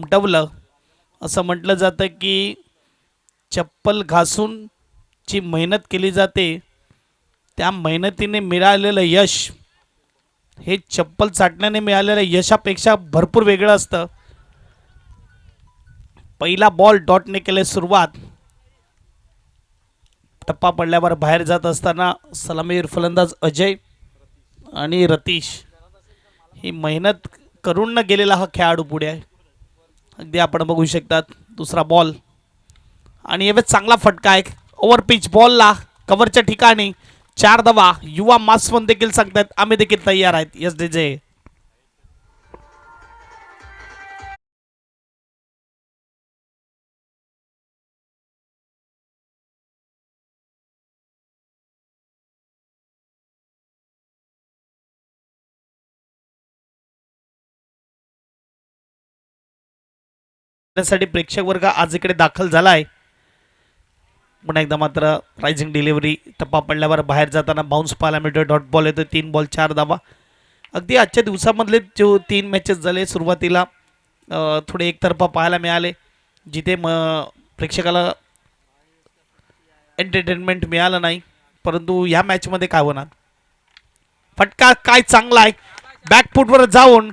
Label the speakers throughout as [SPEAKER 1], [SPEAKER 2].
[SPEAKER 1] उमटवलं. असं म्हटलं जातं की चप्पल घासून जी मेहनत केली जाते त्या मेहनतीने मिळालेलं यश हे चप्पल चाटण्याने मिळालेल्या यशापेक्षा भरपूर वेगळं असतं. पहिला बॉल डॉटने केले सुरुवात. टप्पा पडल्यावर बाहेर जात असताना सलामीवीर फलंदाज अजय आणि रतीश ही मेहनत करून न गेलेला हा खेळाडू पुढे आहे. अगदी आपण बघू शकतात. दुसरा बॉल आणि यावेळेस चांगला फटका आहे. ओव्हर पिच बॉलला कव्हरच्या ठिकाणी 4 धावा. युवा मास्वन देखील सांगतात आम्ही देखील तयार आहेत. Yes DJ. साठी प्रेक्षक वर्ग आज इकडे दाखल झाला आहे. पुन्हा एकदा मात्र रायझिंग डिलिव्हरी टप्पा पडल्यावर बाहेर जाताना बाउन्स पाहायला मिळतो. डॉट बॉल येतो. 3 बॉल 4 धावा. अगदी आजच्या दिवसामधले जो 3 मॅचेस झाले सुरुवातीला थोडे एकतर्फा पाहायला मिळाले जिथे प्रेक्षकाला एंटरटेनमेंट मिळालं नाही. परंतु ह्या मॅचमध्ये काय होणार. फटका काय चांगला आहे. बॅकफुटवर जाऊन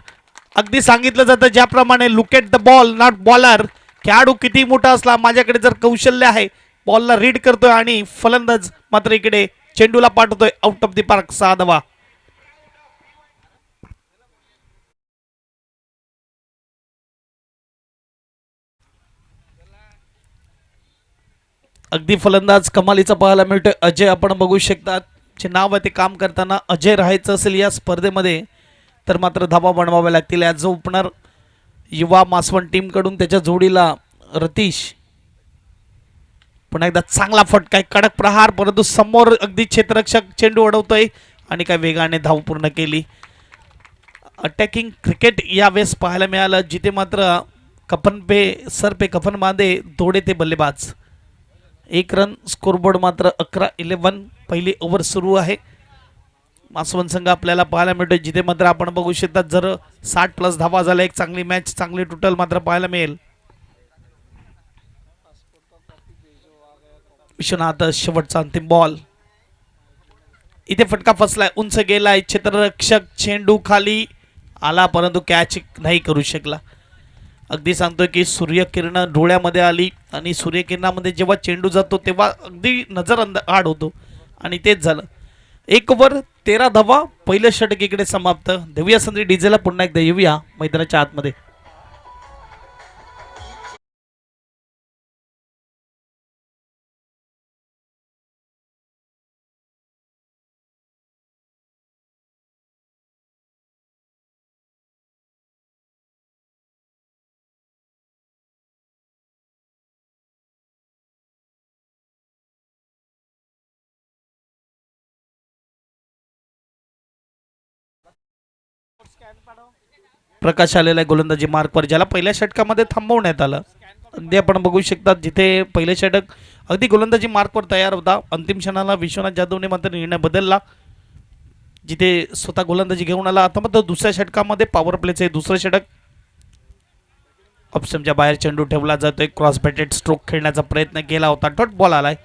[SPEAKER 1] अगदी सांगितलं जातं ज्याप्रमाणे look at the ball not bowler. खेळाडू किती मोठा असला माझ्याकडे जर कौशल्य आहे बॉलला रीड करतोय आणि फलंदाज मात्र इकडे चेंडूला पाठवतोय आउट ऑफ द पार्क. 6 धावा. अगदी फलंदाज कमालीचा पाहायला मिळतोय अजय. आपण बघू शकतात जे नाव आहे ते काम करताना अजय राहायचं असेल या स्पर्धेमध्ये तर मात्र धावा बनवाव्या लागतील. ॲज अ ओपनर युवा मासवण टीमकडून त्याच्या जोडीला रतीश. पुन्हा एकदा चांगला फटका आहे. कडक प्रहार परंतु समोर अगदी क्षेत्ररक्षक चेंडू अडवतोय आणि काय वेगाने धाव पूर्ण केली. अटॅकिंग क्रिकेट यावेळेस पाहायला मिळालं जिथे मात्र कफन पे सर पे कफन बांधे दोडे ते बल्लेबाज. 1 रन. स्कोरबोर्ड मात्र 11-11. पहिली ओव्हर सुरू आहे. मासवण संघ आपल्याला पाहायला मिळतो जिथे मात्र आपण बघू शकता जर 60+ धावा झाल्या एक चांगली मॅच चांगली टोटल मात्र पाहायला मिळेल. विश्वनाथ शेवटचा अंतिम बॉल. इथे फटका फसलाय. उंच गेलाय. क्षेत्ररक्षक चेंडू खाली आला परंतु कॅच नाही करू शकला. अगदी सांगतोय की सूर्यकिरण डोळ्यामध्ये आली आणि सूर्यकिरणामध्ये जेव्हा चेंडू जातो तेव्हा अगदी नजर आड होतो आणि तेच झालं. 1 ओव्हर 13 धावा. पहिलं षटक इकडे समाप्त. देऊया संधी डीजेला. पुन्हा एकदा येऊया मैदानाच्या आतमध्ये. प्रकाश आलेला आहे गोलंदाजी मार्कवर ज्याला पहिल्या षटकामध्ये थांबवण्यात आलं. अगदी आपण बघू शकता जिथे पहिले षटक अगदी गोलंदाजी मार्कवर तयार होता. अंतिम क्षणाला विश्वनाथ जाधवने मात्र निर्णय बदलला जिथे स्वतः गोलंदाजी घेऊन आला. आता मात्र दुसऱ्या षटकामध्ये पॉवर प्लेचे दुसरं षटक. ऑप्शनच्या बाहेर चेंडू ठेवला जातोय. क्रॉस बॅटेड स्ट्रोक खेळण्याचा प्रयत्न केला होता. डॉट बॉल आलाय.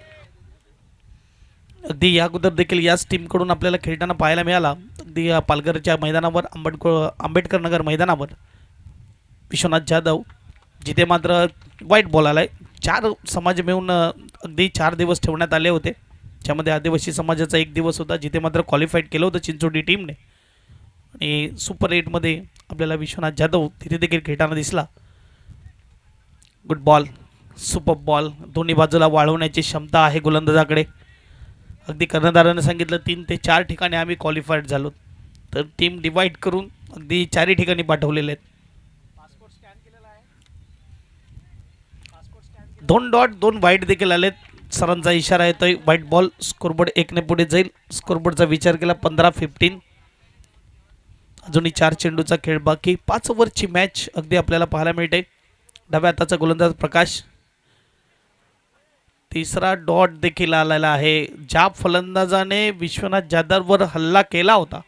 [SPEAKER 1] अगदी या अगोदर देखील याच टीमकडून आपल्याला खेळताना पाहायला मिळाला. अगदी पालघरच्या मैदानावर आंबेडकर नगर मैदानावर विश्वनाथ जाधव जिथे मात्र वाईट बॉल आलाय. 4 समाज मिळून अगदी 4 दिवस ठेवण्यात आले होते ज्यामध्ये आदिवासी समाजाचा 1 दिवस होता जिथे मात्र क्वालिफाईड केलं होतं चिंचोडी टीमने. आणि सुपर 8मध्ये आपल्याला विश्वनाथ जाधव तिथे देखील खेळताना दिसला. Good ball. Super ball. दोन्ही बाजूला वाळवण्याची क्षमता आहे गोलंदाजाकडे. अगदी कर्णधाराने सांगितलं 3 ते 4 ठिकाणी आम्ही क्वालिफाईड झालो तर टीम डिवाइड करून अगदी 4 ठिकाणी पाठवलेले आहेत. 2 डॉट 2 वाईट देखील आलेत. सरांचा इशारा येतोय व्हाईट बॉल. स्कोरबोर्ड 1 ने पुढे जाईल. स्कोरबोर्डचा विचार केला 15-15. अजूनही 4 चेंडूचा खेळ बाकी. 5 ओव्हरची मॅच अगदी आपल्याला पाहायला मिळते. डाव्या हाताचा गोलंदाज प्रकाश. तिसरा डॉट देखील आलेला आहे. ज्या फलंदाजाने विश्वनाथ जाधववर हल्ला केला होता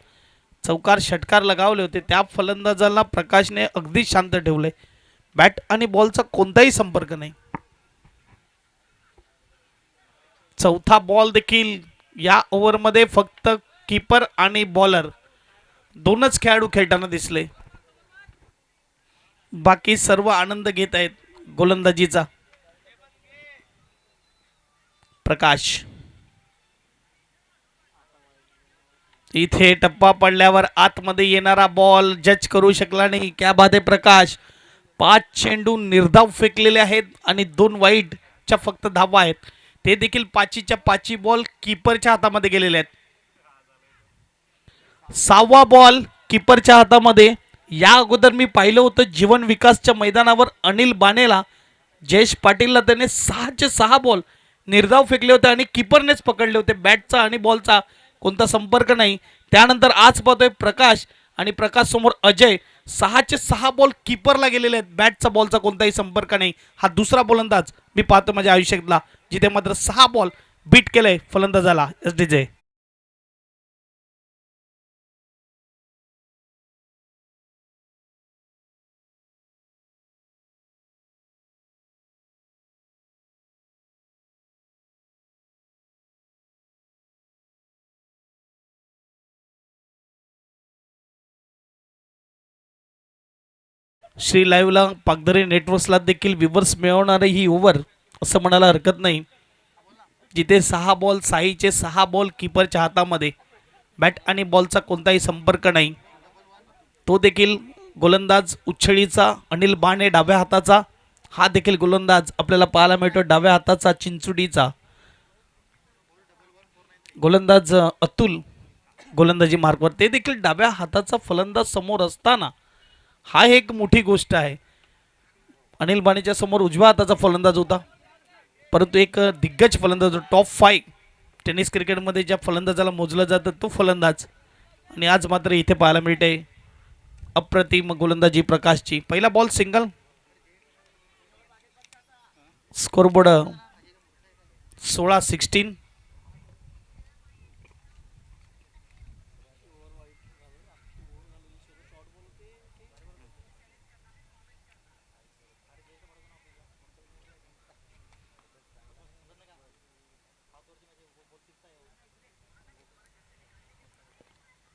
[SPEAKER 1] चौकार षटकार लगावले होते त्या फलंदाजाला प्रकाशने अगदी शांत ठेवले. बॅट आणि बॉलचा कोणताही संपर्क नाही. चौथा बॉल देखील या ओव्हरमध्ये फक्त कीपर आणि बॉलर दोनच खेळाडू खेळताना दिसले. बाकी सर्व आनंद घेत आहेत गोलंदाजीचा. प्रकाश इथे टप्पा पडल्यावर आतमध्ये येणारा बॉल जज करू शकला नाही. क्या बात आहे प्रकाश. 5 चेंडू निर्धाव फेकलेले आहेत आणि 2 वाईडच्या फक्त धावा आहेत. ते देखील 5च्या 5 बॉल कीपरच्या हातामध्ये गेलेले आहेत. 6वा बॉल कीपरच्या हातामध्ये. या अगोदर मी पाहिलं होतं जीवन विकासच्या मैदानावर अनिल बाणेला जयेश पाटीलला त्याने 6चे 6 बॉल निर्धाव फेकले होते आणि कीपरनेच पकडले होते. बॅटचा आणि बॉलचा कोणता संपर्क नाही. त्यानंतर आज पाहतोय प्रकाश आणि प्रकाश समोर अजय 6चे 6 बॉल कीपरला गेलेले आहेत. बॅटचा बॉलचा कोणताही संपर्क नाही. हा दुसरा गोलंदाज मी पाहतो माझ्या आयुष्यातला जिथे मात्र 6 बॉल बीट केलंय फलंदाजाला एसडीजे. श्री लाईव्हला पागदरी नेटवर्क्सला देखील व्ह्यूवर्स मिळवणारी ही ओव्हर असं म्हणायला हरकत नाही. जिथे 6 बॉल साईचे 6 बॉल कीपरच्या हातामध्ये. बॅट आणि बॉलचा कोणताही संपर्क नाही. तो देखील गोलंदाज उच्छळीचा अनिल बाणे डाव्या हाताचा. हा देखील गोलंदाज आपल्याला पाहायला मिळतो डाव्या हाताचा चिंचुडीचा गोलंदाज अतुल गोलंदाजी मार्कवर. ते देखील डाव्या हाताचा फलंदाज समोर असताना हा एक मोठी गोष्ट आहे. अनिल बाणेच्या समोर उजव्या हाताचा फलंदाज होता परंतु एक दिग्गज फलंदाज टॉप 5 टेनिस क्रिकेटमध्ये ज्या फलंदाजाला मोजलं जातं तो फलंदाज. आणि आज मात्र इथे पाहायला मिळते अप्रतिम गोलंदाजी प्रकाशची. पहिला बॉल सिंगल. स्कोरबोर्ड 16-16.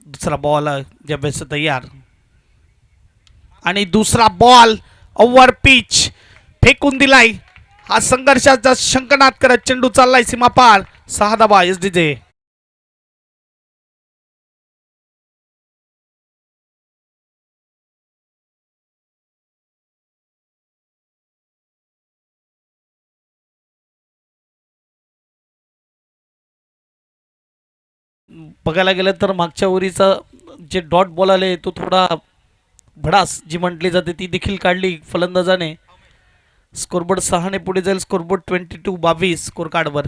[SPEAKER 1] दुसरा बॉल जबेस तयार आणि दुसरा बॉल ओव्हर पिच फेकून दिलाय. हा संघर्षाचा शंखनाद करत चेंडू चाललाय सीमा पार. 6 धावा एसडीजे. बघायला गेलं तर मागच्या ओव्हरीचा जे डॉट बॉल आले तो थोडा भडास जी म्हटली जाते ती देखील काढली फलंदाजाने. स्कोरबोर्ड 6 ने पुढे जाईल. स्कोरबोर्ड 22-22 स्कोर कार्डवर.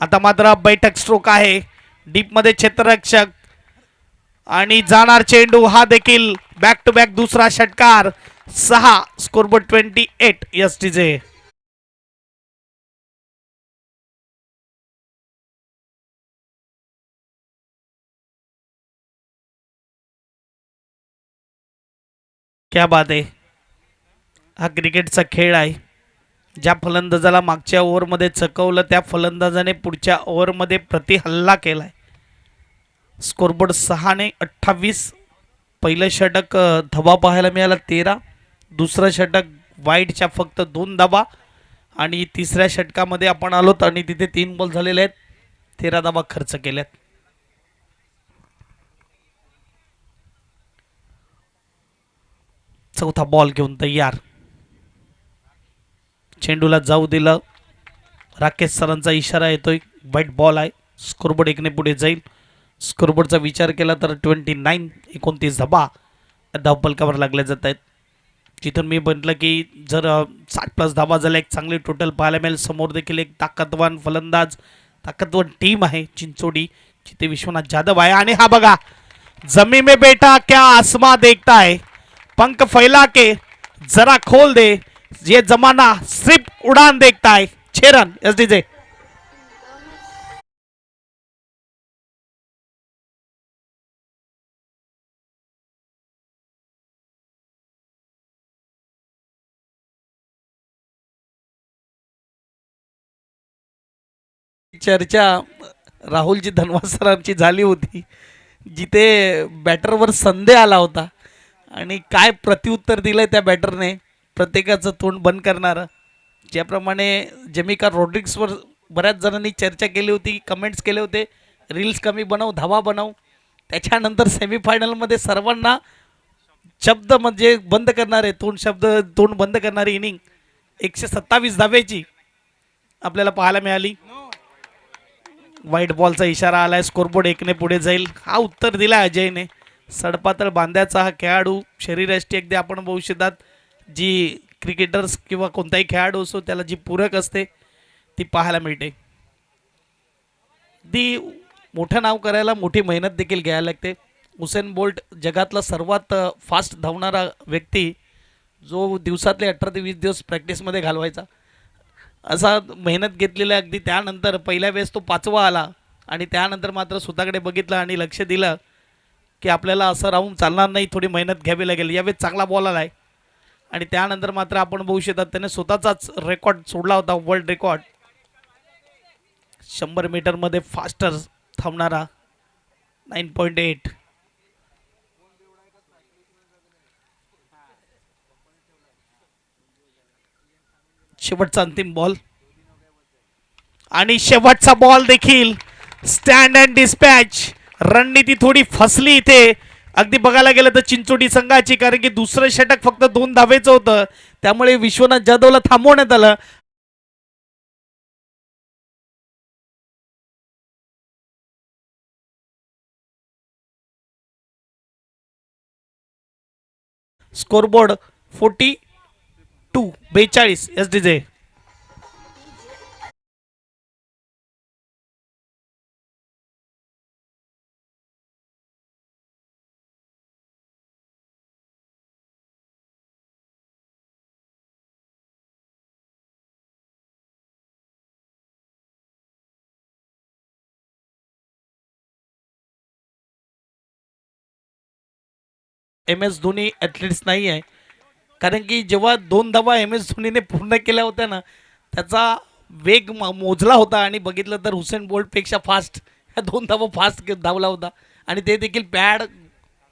[SPEAKER 1] आता मात्र बैठक स्ट्रोक आहे डीप मध्ये क्षेत्ररक्षक आणि जाणार चेंडू. हा देखील बॅक टू बॅक दुसरा षटकार. 6 स्कोरबोर्ड 28 एसडीजे. क्या बात आहे. हा क्रिकेटचा खेळ आहे. ज्या फलंदाजाला मागच्या ओव्हरमध्ये चकवलं त्या फलंदाजाने पुढच्या ओव्हरमध्ये प्रतिहल्ला केलाय. स्कोरबोर्ड 6 ने 28. पहिलं षटक धावा पाहायला मिळाला 13. दुसरं षटक वाईडच्या फक्त 2 धावा आणि तिसऱ्या षटकामध्ये आपण आलोत आणि तिथे 3 बॉल झालेले आहेत. 13 धावा खर्च केल्यात. चौथा बॉल घेऊन तयार. चेंडूला जाऊ दिलं. राकेश सरांचा इशारा येतोय. वाईट बॉल आहे. स्कोरबोर्ड 1 ने पुढे जाईल. स्कोरबोर्डचा विचार केला तर 29 धाबा धावपलकावर लागल्या जात आहेत. जिथून मी म्हटलं की जर 60+ धावा झाल्या एक चांगली टोटल पाहायला मिळेल. समोर देखील एक ताकदवान फलंदाज ताकदवान टीम आहे चिंचोडी जिथे विश्वनाथ जाधव आहे. आणि हा बघा जमी में बैठा क्या आसमां देखता है पंख फैला के जरा खोल दे ये जमाना सिर्फ उड़ान देखता है. 6 रन एसडीजे. चर्चा राहुलजी धनवाद सरांची झाली होती, जिथे बॅटरवर संदेह आला होता आणि काय प्रत्युत्तर दिलंय त्या बॅटरने, प्रत्येकाचं तोंड बंद करणारं. ज्याप्रमाणे जेमिका रॉड्रिक्सवर बऱ्याच जणांनी चर्चा केली होती, कमेंट्स केले होते, रील्स कमी बनव, धावा बनव. त्याच्यानंतर सेमीफायनलमध्ये सर्वांना शब्द म्हणजे बंद करणारे तोंड बंद करणारी इनिंग 127 धाब्याची आपल्याला पाहायला मिळाली. व्हाईट बॉलचा इशारा आलाय, स्कोरबोर्ड एकने पुढे जाईल, हा उत्तर दिला अजयने. सडपातळ बांध्याचा हा खेळाडू, शरीरयष्टी अगदी आपण बघू शकतात, जी क्रिकेटर्स किंवा कोणताही खेळाडू असो त्याला जी पूरक असते ती पाहायला मिळते. ती मोठं नाव करायला मोठी मेहनत देखील घ्यायला लागते. हुसेन बोल्ट जगातला सर्वात फास्ट धावणारा व्यक्ती, जो दिवसातले 18 ते 20 दिवस प्रॅक्टिसमध्ये घालवायचा, असा मेहनत घेतलेला. अगदी त्यानंतर पहिल्या वेळेस तो 5वा आला आणि त्यानंतर मात्र स्वतःकडे बघितलं आणि लक्ष दिलं की आपल्याला असं राहून चालणार नाही, थोडी मेहनत घ्यावी लागेल. यावेळेस चांगला बॉल आला आहे आणि त्यानंतर मात्र आपण बघू शकतात त्याने स्वतःचाच रेकॉर्ड सोडला होता, वर्ल्ड रेकॉर्ड. 100 मीटरमध्ये फास्टर थांबणारा 9.8. शेवटचा अंतिम बॉल आणि शेवटचा बॉल देखील स्टँड अँड डिस्पॅच. रणनीती थोडी फसली इथे अगदी बघायला गेलं तर चिंचोटी संघाची, कारण की दुसरं षटक फक्त 2 धावेचं होतं, त्यामुळे विश्वनाथ जाधवला थांबवण्यात आलं. Scoreboard 42 SDJ. MS Dhoni athletes नाही आहे, कारण की जेव्हा 2 धावा MS धोनीने पूर्ण केल्या होत्या ना, त्याचा वेग मोजला होता आणि बघितलं तर हुसेन बोल्टपेक्षा फास्ट ह्या 2 धावा फास्ट धावला होता आणि ते देखील पॅड,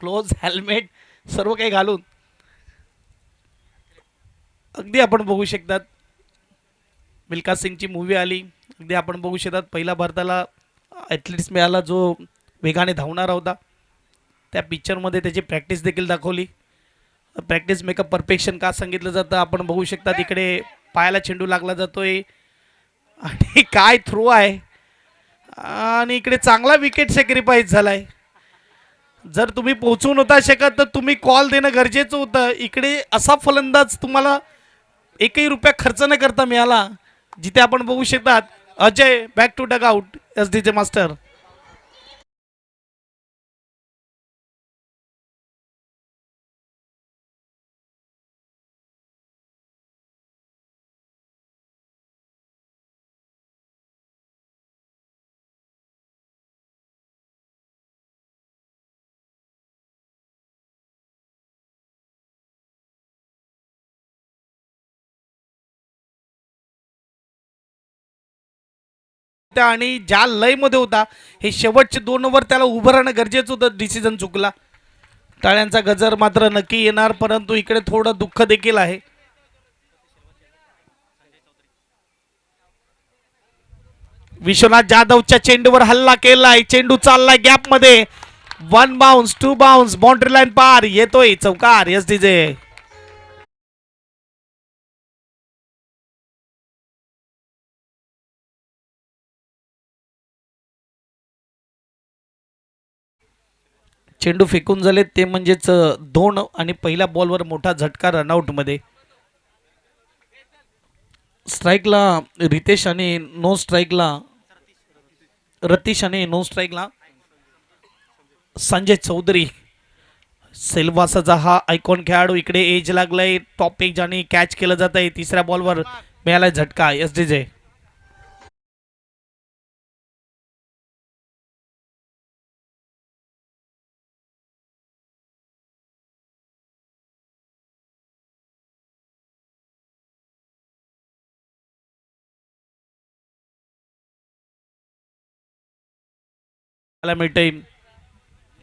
[SPEAKER 1] क्लोज, हेल्मेट सर्व काही घालून. अगदी आपण बघू शकतात मिल्खा सिंगची मूवी आली, अगदी आपण बघू शकतात पहिला भारताला ॲथलीट्स मिळाला जो वेगाने धावणारा होता. त्या पिक्चरमध्ये त्याची प्रॅक्टिस देखील दाखवली. प्रॅक्टिस मेकअप परफेक्शन का सांगितलं जातं आपण बघू शकता. तिकडे पायाला चेंडू लागला जातोय आणि काय थ्रो आहे आणि इकडे चांगला विकेट सॅक्रिफाईस झालाय. जर तुम्ही पोहोचू नव्हता शकत तर तुम्ही कॉल देणं गरजेचं होतं. इकडे असा फलंदाज तुम्हाला एकही रुपया खर्च न करता मिळाला, जिथे आपण बघू शकतात Ajay back to dugout. SDJ master. आणि ज्या लयमध्ये होता, हे शेवटचे 2 ओव्हर त्याला उभं राहणं गरजेचं होतं. डिसिजन चुकला. टाळ्यांचा गजर मात्र नक्की येणार, परंतु इकडे थोडं दुःख देखील आहे. विश्वनाथ जाधवच्या चेंडूवर हल्ला केलाय, चेंडू चाललाय गॅप मध्ये, 1 बाउन्स 2 बाउन्स, बाउंड्री लाईन पार, येतोय चौकार. SDJ. चेंडू फेकून झाले ते म्हणजेच 2 आणि पहिल्या बॉलवर मोठा झटका रनआउट मध्ये. स्ट्राईकला रितेश आणि नो स्ट्राईकला रतीश आणि नो स्ट्राईकला संजय चौधरी. सेल्वासाचा हा आयकॉन खेळाडू इकडे एज लागलाय, टॉप एज आणि कॅच केलं जात आहे. तिसऱ्या बॉलवर मिळालाय झटका. SDJ. मला मिळतंय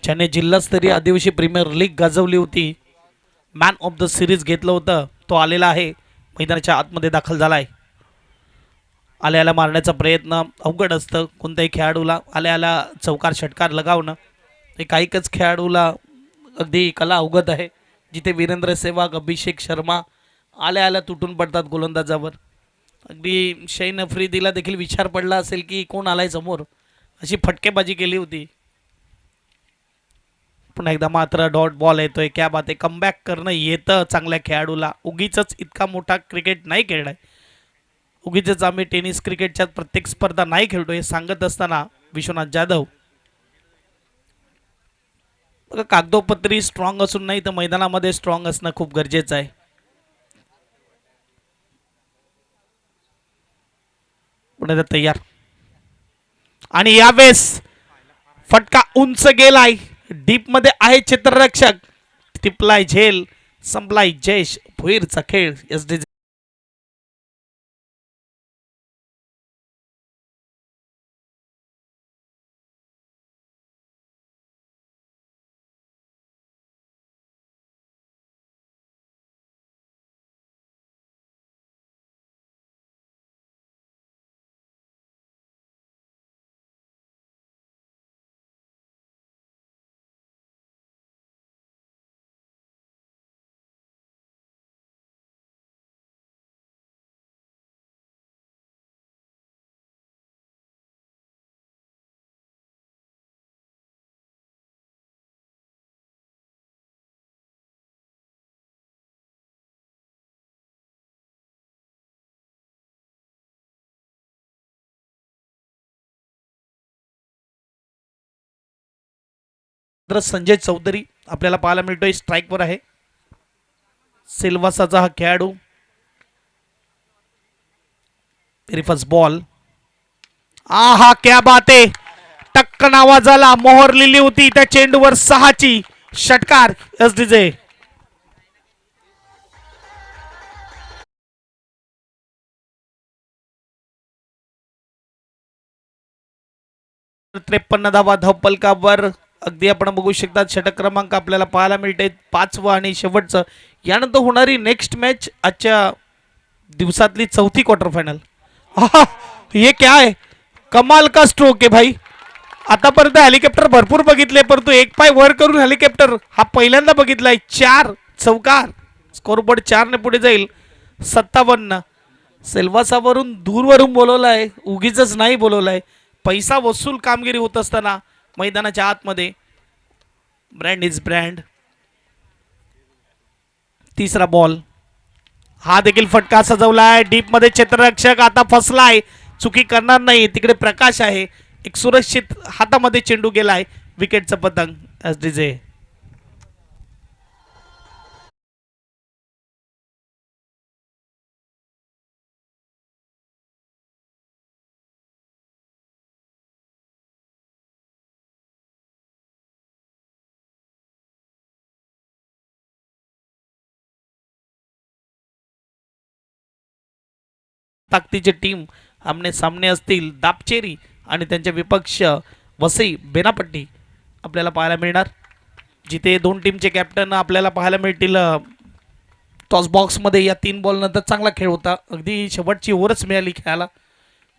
[SPEAKER 1] ज्याने जिल्हास्तरीय आदिवासी प्रीमियर लीग गाजवली होती, मॅन ऑफ द सिरीज घेतलं होतं, तो आलेला आहे, मैदानाच्या आतमध्ये दाखल झाला आहे. आल्याला मारण्याचा प्रयत्न अवघड असतं कोणत्याही खेळाडूला. आल्याला चौकार षटकार लगावणं हे काहीकच खेळाडूला अगदी कला अवगत आहे. जिथे वीरेंद्र सेहवाग, अभिषेक शर्मा आल्या तुटून पडतात गोलंदाजावर. अगदी शैन आफ्रिदीला देखील विचार पडला असेल की कोण आलाय समोर, अशी फटकेबाजी केली होती. पुन्हा एकदा मात्र डॉट बॉल येतोय. क्या बात आहे, कमबॅक करणं येतं चांगल्या खेळाडूला. उगीच इतका मोठा क्रिकेट नाही खेळलाय, उगीच आम्ही टेनिस क्रिकेटच्या प्रत्येक स्पर्धा नाही खेळतो हे सांगत असताना विश्वनाथ जाधव बघा, कागदोपत्री स्ट्रॉंग असून नाही तर मैदानामध्ये स्ट्रॉंग असणं खूप गरजेचं आहे. पुढे तयार आणि यावेळेस फटका उंच गेलाय, डीप मध्ये आहे क्षेत्ररक्षक. टिपलाय झेल, संपलाय जयेश भोईरचा खेळ. एसडी संजय चौधरी आपल्याला पाहायला मिळतोय, स्ट्राईकवर आहे. सिल्वासाचा हा खेळाडू. First ball. आहा, क्या बात आहे, टक्कन आवाज आला, मोहर लिहिली होती त्या चेंडूवर 6ची. षटकार एसडीजे. 53 धावा धावपलकावर. अगदी आपण बघू शकता षटक क्रमांक आपल्याला पाहायला मिळते 5वं आणि शेवटचं. यानंतर होणारी नेक्स्ट मॅच आजच्या दिवसातली चौथी क्वार्टर फायनल. हे क्या आहे, कमाल का स्ट्रोक आहे भाई. आतापर्यंत हेलिकॉप्टर भरपूर बघितले, परंतु एक पाय वर करून हेलिकॉप्टर हा पहिल्यांदा बघितलाय. 4 चौकार, स्कोरबोर्ड 4 ने पुढे जाईल. 57. सेल्वासावरून दूरवरून बोलवलाय, उगीच नाही बोलवलाय. पैसा वसूल कामगिरी होत असताना मैदानाच्या आतमध्ये ब्रँड इज ब्रँड. तिसरा बॉल. हा देखील फटका सजवलाय, डीप मध्ये क्षेत्ररक्षक आता फसलाय, चुकी करणार नाही. तिकडे प्रकाश आहे, एक सुरक्षित हातामध्ये चेंडू गेलाय. विकेटचं पतंग एसडीजे. ताकदीची टीम आमने सामने असतील. दापचेरी आणि त्यांचे विपक्ष वसई बेनापट्टी आपल्याला पाहायला मिळणार, जिथे दोन टीमचे कॅप्टन आपल्याला पाहायला मिळतील. टॉस बॉक्समध्ये या 3 बॉल नंतर चांगला खेळ होता, अगदी शेवटची ओव्हरच मिळाली खेळायला,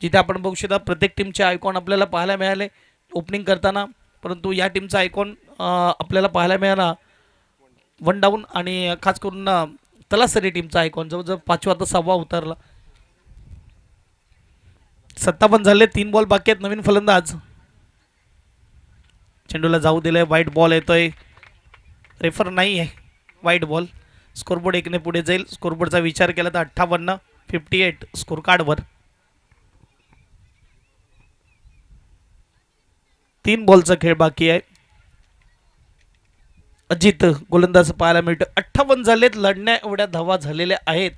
[SPEAKER 1] जिथे आपण बघू शकता प्रत्येक टीमचे आयकॉन आपल्याला पाहायला मिळाले ओपनिंग करताना. परंतु या टीमचा आयकॉन आपल्याला पाहायला मिळाला 1 डाऊन, आणि खास करून तलासरी टीमचा आयकॉन जवळजवळ 5वा तर 6वा उतरला. 57 झाले, 3 बॉल बाकी आहेत. नवीन फलंदाज चेंडूला जाऊ दिले. वाईट बॉल येतोय, रेफर नाही आहे, वाईट बॉल. स्कोरबोर्ड 1 ने पुढे जाईल. स्कोरबोर्डचा विचार केला तर 58 स्कोर कार्डवर. 3 बॉलचा खेळ बाकी आहे. अजित गोलंदाज पाहायला मिळतो. 58 झालेत, लढण्या एवढ्या धावा झालेल्या आहेत.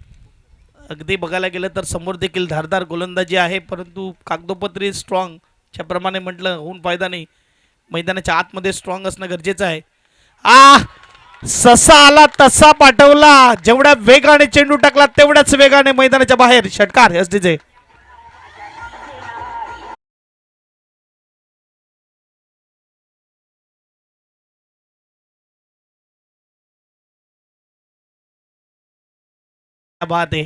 [SPEAKER 1] अगदी बघायला गेलं तर समोर देखील धारदार गोलंदाजी आहे, परंतु कागदोपत्री स्ट्रॉंग ज्याप्रमाणे म्हटलं होऊन फायदा नाही. मैदानाच्या आतमध्ये स्ट्रॉंग असणं गरजेचं आहे. ससा आला तसा पाठवला, जेवढ्या वेगाने चेंडू टाकला तेवढ्याच वेगाने मैदानाच्या बाहेर. षटकार एसडीजे. क्या बात आहे.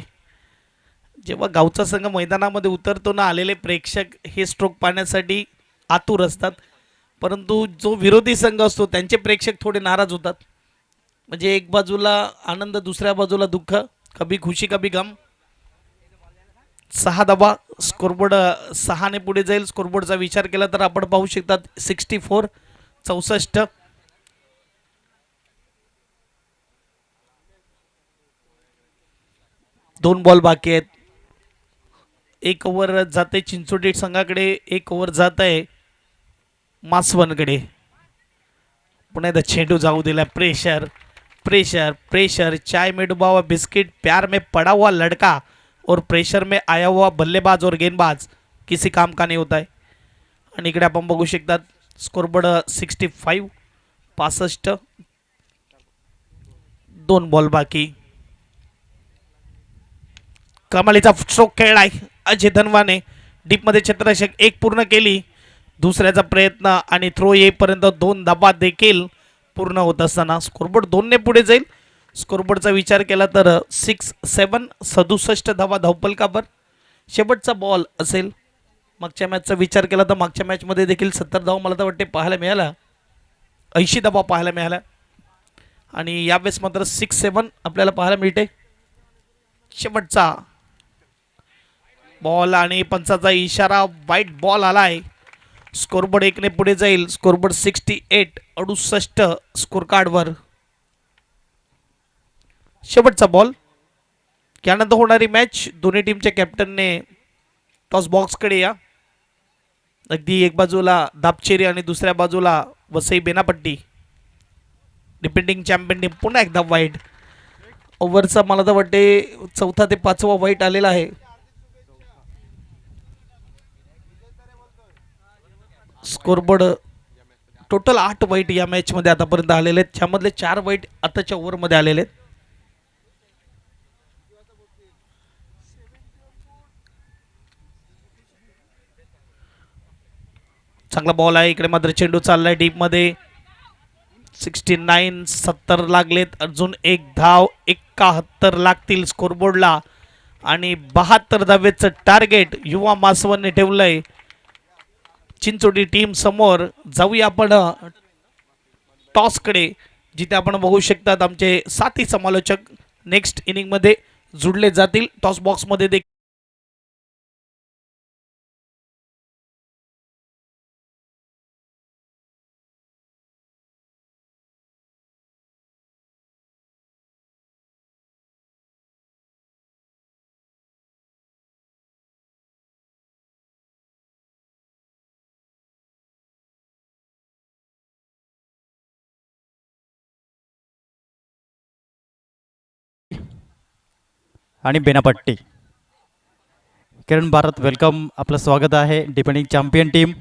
[SPEAKER 1] जेव्हा गावचा संघ मैदानामध्ये उतरतो ना, आलेले प्रेक्षक हे स्ट्रोक पाहण्यासाठी आतुर असतात, परंतु जो विरोधी संघ असतो त्यांचे प्रेक्षक थोडे नाराज होतात. म्हणजे एक बाजूला आनंद, दुसऱ्या बाजूला दुःख, कभी खुशी कभी गम. 6 धावा स्कोरबोर्ड, 6ने पुढे जाईल. स्कोरबोर्डचा विचार केला तर आपण पाहू शकतात 64 2 बॉल बाकी आहेत. एक ओव्हर जाते चिंचोटी संघाकडे, एक ओव्हर जात आहे मासवनकडे. पुन्हा एकदा चेंडू जाऊ दिला. Pressure pressure pressure. चाय में डुबा हुआ बिस्किट, प्यार में पड़ा हुआ लड़का और प्रेशर में आया हुआ बल्लेबाज और गेंदबाज किसी काम का नहीं होता है. आणि इकडे आपण बघू शकतात स्कोरबोर्ड 65 2 बॉल बाकी. कमालीचा स्ट्रोक खेळलाय अजय धनवाने. डीपमध्ये क्षेत्ररक्षक एक पूर्ण केली. दुसऱ्याचा प्रयत्न आणि थ्रो येईपर्यंत 2 धावा देखील पूर्ण होत असताना स्कोरबोर्ड 2ने पुढे जाईल. स्कोरबोर्डचा विचार केला तर 6-7 67 धावा धावपलकावर. शेवटचा बॉल असेल. मागच्या मॅचचा विचार केला तर मागच्या मॅचमध्ये देखील 70 धावा मला तर वाटते पाहायला मिळाला, 80 धावा पाहायला मिळाल्या. आणि यावेळेस मात्र 6-7 आपल्याला पाहायला मिळते. शेवटचा बॉल आणि पंचाचा इशारा, वाईट बॉल आलाय. स्कोरबोर्ड 1ने पुढे जाईल. स्कोरबोर्ड 68 स्कोर कार्डवर. शेवटचा बॉल. यानंतर होणारी मॅच दोन्ही टीमच्या कॅप्टनने टॉस बॉक्सकडे या. अगदी एक बाजूला दापचेरी आणि दुसऱ्या बाजूला Vasai Benapatti. Defending champion team. पुन्हा एकदा वाईट ओव्हरचा मला तर वाटते 4था ते 5वा वाईट आलेला आहे. स्कोरबोर्ड टोटल 8 वाईट या मॅचमध्ये आतापर्यंत आलेले आहेत. त्यामधले 4 वाईट आताच्या ओव्हरमध्ये आलेले आहेत. चांगला बॉल आहे. इकडे मात्र चेंडू चाललाय डीपमध्ये. 69 70 लागलेत. अजून एक धाव. 71 लागतील स्कोरबोर्डला. आणि 72 धावेचं टार्गेट युवा मासवनने ठेवलंय चिंचोटी टीम समोर. जाऊया आपण टॉसकडे, जिथे आपण बघू शकतात आमचे साथी समालोचक नेक्स्ट इनिंगमध्ये जुडले जातील. टॉस बॉक्समध्ये देखील
[SPEAKER 2] आणि बेनापट्टी. किरण भारत वेलकम, आपलं स्वागत आहे. Defending champion team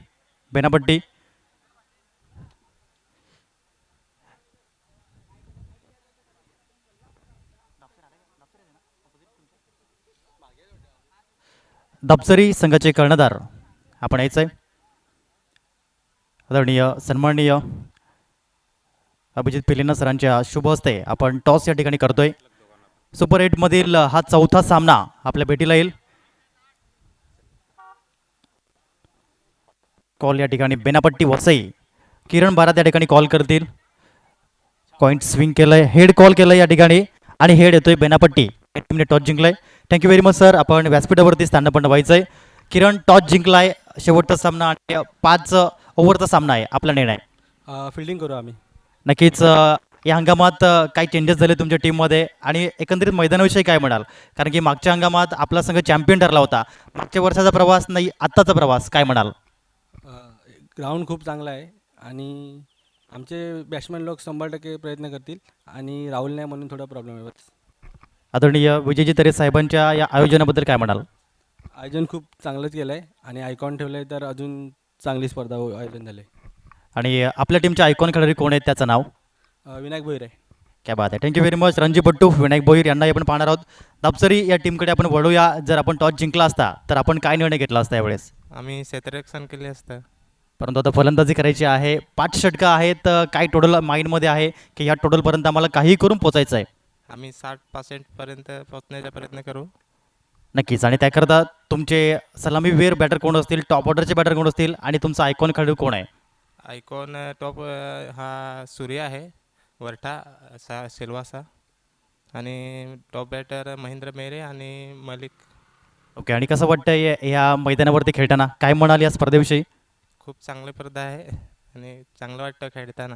[SPEAKER 2] Benapatti. दबसरी संघाचे कर्णधार आपण यायचं आहे. आदरणीय सन्माननीय अभिजित पिलिना सरांच्या शुभ हस्ते आपण टॉस या ठिकाणी करतोय. सुपर 8 मधील हा 4था सामना आपल्या भेटीला येईल. कॉल या ठिकाणी बेनापट्टी वसई. किरण भारत या ठिकाणी कॉल करतील. पॉइंट स्विंग केलंय, हेड कॉल केलंय या ठिकाणी आणि हेड येतोय बेनापट्टी. टीमने टॉस जिंकलाय. Thank you very much sir. आपण व्यासपीठावरती स्थान पण व्हायचंय. किरण टॉस जिंकलाय. शेवटचा सामना आणि 5 ओव्हरचा सामना आहे. आपला निर्णय
[SPEAKER 3] फिल्डिंग करू आम्ही.
[SPEAKER 2] नक्कीच. या हंगामात काही चेंजेस झाले तुमच्या टीममध्ये आणि एकंदरीत मैदानाविषयी काय म्हणाल? कारण की मागच्या हंगामात आपला संघ चॅम्पियन ठरला होता. मागच्या वर्षाचा प्रवास नाही, आत्ताचा प्रवास काय म्हणाल?
[SPEAKER 3] ग्राउंड खूप चांगला आहे आणि आमचे बॅट्समॅन लोक 100% प्रयत्न करतील आणि राहुल नाही म्हणून थोडा प्रॉब्लेम आहे बस.
[SPEAKER 2] आदरणीय विजयजी तरे साहेबांच्या या आयोजनाबद्दल काय म्हणाल?
[SPEAKER 3] आयोजन खूप चांगलंच केलं आहे आणि आयकॉन ठेवलं आहे तर अजून चांगली स्पर्धा आयोजन झाले.
[SPEAKER 2] आणि आपल्या टीमचे आयकॉन खेळाडू कोण आहेत, त्याचं नाव?
[SPEAKER 3] विनायक भोईर आहे.
[SPEAKER 2] क्या बात आहे. Thank you very much. रणजी पट्टू, विनायक भोईर यांनाही आपण पाहणार आहोत. दापसरी या टीमकडे आपण वळूया. जर आपण टॉस जिंकला असता तर आपण काय निर्णय घेतला असता यावेळेस?
[SPEAKER 4] आम्ही क्षेत्ररक्षण केले असतं.
[SPEAKER 2] परंतु आता फलंदाजी करायची आहे. 5 षटकं आहेत. काय टोटल माइंडमध्ये आहे की या टोटलपर्यंत आम्हाला काही करून पोचायचं आहे?
[SPEAKER 4] आम्ही 60% पोहोचण्याचा प्रयत्न करू.
[SPEAKER 2] नक्कीच. आणि त्याकरता तुमचे सलामीवीर बॅटर कोण असतील, टॉप ऑर्डरचे बॅटर कोण असतील आणि तुमचा आयकॉन खेळाडू कोण आहे?
[SPEAKER 4] आयकॉन टॉप हा सूर्य आहे, वरठा सिल्वासा, आणि टॉप बॅटर महेंद्र मेरे आणि मलिक.
[SPEAKER 2] ओके. आणि कसं वाटतं या मैदानावरती खेळताना, काय म्हणाल या स्पर्धेविषयी?
[SPEAKER 4] खूप चांगली स्पर्धा आहे आणि चांगलं वाटतं खेळताना.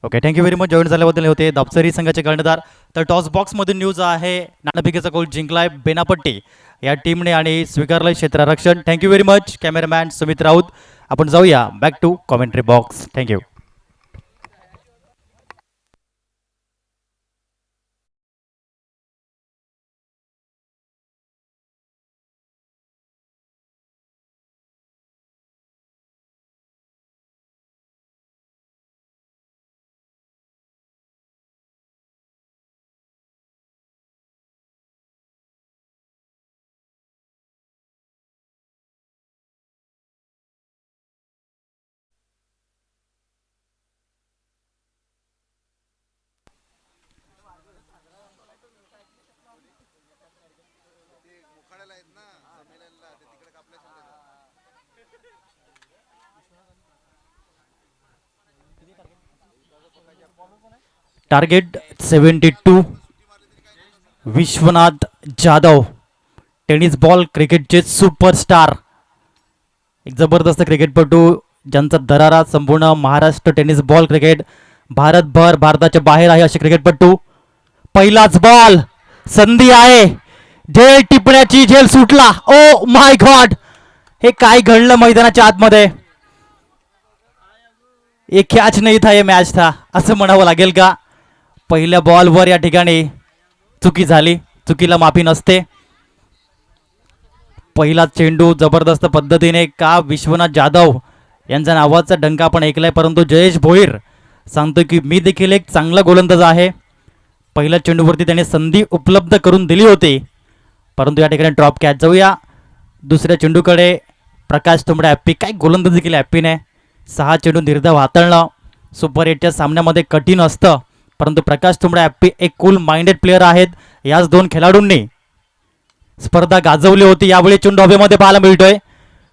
[SPEAKER 2] Okay, thank you very much. Join झाल्याबद्दल. होते दापसरी संघाचे कर्णधार. तर टॉस बॉक्समधून न्यूज आहे, नाणेफेकीचा गोल जिंकलाय बेनापट्टी या टीमने आणि स्वीकारलंय क्षेत्ररक्षण. Thank you very much cameraman Sumit Raut. आपण जाऊया back to commentary box. Thank you. Target 72. Vishwanath Jadhav, tennis ball क्रिकेटचे सुपरस्टार, एक जबरदस्त क्रिकेटपटू ज्यांचा दरारा संपूर्ण महाराष्ट्र टेनिस बॉल क्रिकेट, भारतभर, भारताच्या बाहेर आहे असे क्रिकेटपटू. पहिलाच बॉल, संधी आहे, झेल टिपण्याची, झेल सुटला. ओ माय गॉड, हे काय घडलं मैदानाच्या आतमध्ये? एक कॅच नाही था, ये मॅच था असं म्हणावं लागेल का? पहिल्या बॉलवर या ठिकाणी चुकी झाली, चुकीला माफी नसते. पहिला चेंडू जबरदस्त पद्धतीने का विश्वनाथ जाधव यांचा नावाचा डंका आपण ऐकलाय, परंतु जयेश भोईर सांगतो की मी देखील एक चांगला गोलंदाज आहे. पहिल्या चेंडूवरती त्याने संधी उपलब्ध करून दिली होती, परंतु या ठिकाणी ड्रॉप कॅच. जाऊया दुसऱ्या चेंडूकडे. प्रकाश तुंबडे हॅप्पी, काय गोलंदाजी केली हॅप्पीने. 6 चेंडू निर्धाव हाताळणं सुपर 8च्या सामन्यामध्ये कठीण असतं, परंतु प्रकाश तुंबडे हॅप्पी एक कूल माइंडेड प्लेअर आहेत. याच दोन खेळाडूंनी स्पर्धा गाजवली होती. यावेळी चेंडू हवेमध्ये पाहायला मिळतोय.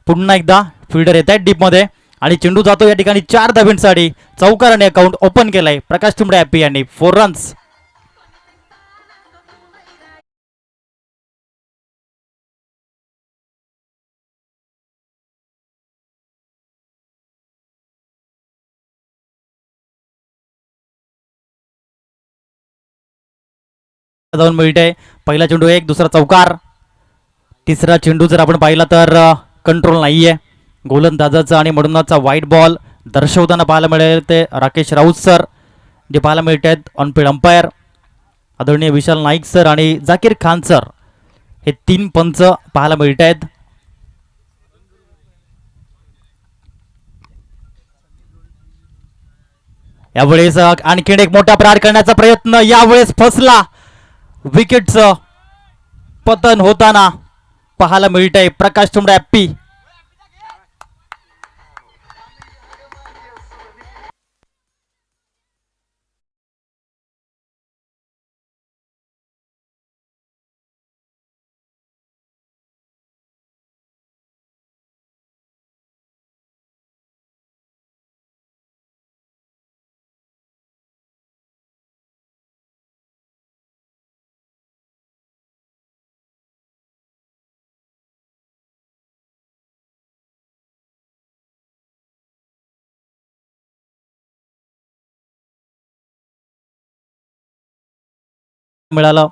[SPEAKER 2] पुन्हा एकदा फिल्डर येत आहेत डीपमध्ये आणि चेंडू जातो या ठिकाणी 4 धावांसाठी. चौकाराने अकाउंट ओपन केलंय प्रकाश तुंबडे हॅप्पी यांनी. 4 रन्स. जाऊन मिळते. पहिला चेंडू एक, दुसरा चौकार. तिसरा चेंडू जर आपण पाहिला तर कंट्रोल नाहीये गोलंदाजाचा आणि म्हणूनच व्हाईट बॉल दर्शवताना पाहायला मिळेल ते राकेश राऊत सर, जे पाहायला मिळत आहेत ऑन फील्ड अंपायर आदरणीय विशाल नाईक सर आणि जाकीर खान सर. हे 3 पंच पाहायला मिळत आहेत. यावेळेस आणखीन एक मोठा प्रहार करण्याचा प्रयत्न, यावेळेस फसला. विकेटचं पतन होताना पाहायला मिळतंय प्रकाश तुंबडे हॅप्पी. मिळालं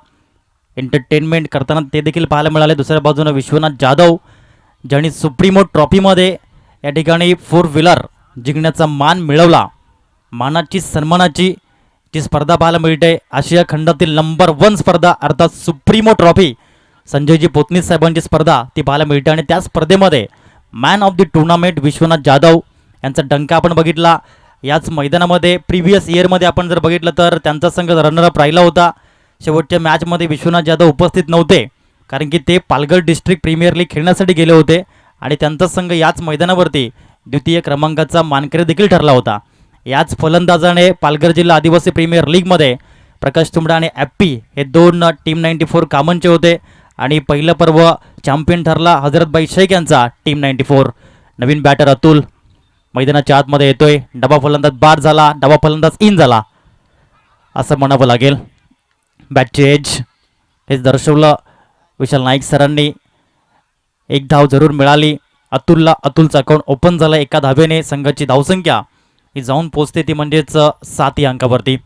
[SPEAKER 2] एंटरटेनमेंट करताना ते देखील पाहायला मिळाले. दुसऱ्या बाजूने विश्वनाथ जाधव ज्यांनी सुप्रीमो ट्रॉफीमध्ये या ठिकाणी 4 व्हीलर जिंकण्याचा मान मिळवला. मानाची सन्मानाची जी स्पर्धा पाहायला मिळते, आशिया खंडातील नंबर 1 स्पर्धा अर्थात सुप्रीमो ट्रॉफी, संजयजी पोतनीस साहेबांची स्पर्धा ती पाहायला मिळते. आणि त्या स्पर्धेमध्ये man of the tournament Vishwanath Jadhav यांचा डंका आपण बघितला. याच मैदानामध्ये प्रिव्हियस इयरमध्ये आपण जर बघितलं तर त्यांचा संघ रनरअप राहिला होता. शेवटच्या मॅचमध्ये विश्वनाथ जाधव उपस्थित नव्हते, कारण की ते पालघर डिस्ट्रिक्ट प्रीमियर लीग खेळण्यासाठी गेले होते आणि त्यांचा संघ याच मैदानावरती द्वितीय क्रमांकाचा मानकरी देखील ठरला होता. याच फलंदाजाने पालघर जिल्हा आदिवासी प्रीमियर लीगमध्ये प्रकाश तुंबडा आणि ॲप्पी हे दोन टीम 94 कामनचे होते आणि पहिलं पर्व चॅम्पियन ठरला हजरतबाई शेख यांचा टीम 94. नवीन बॅटर अतुल मैदानाच्या आतमध्ये येतोय. डबा फलंदाज बाद झाला, डबा फलंदाज इन झाला असं म्हणावं लागेल. बॅटचे एज हेच दर्शवलं विशाल नाईक सरांनी. एक धाव जरूर मिळाली अतुलला. अतुलचा अकाउंट ओपन झाला एका धावेने. संघाची धावसंख्या ही जाऊन पोचते ती म्हणजेच 7 या अंकावरती.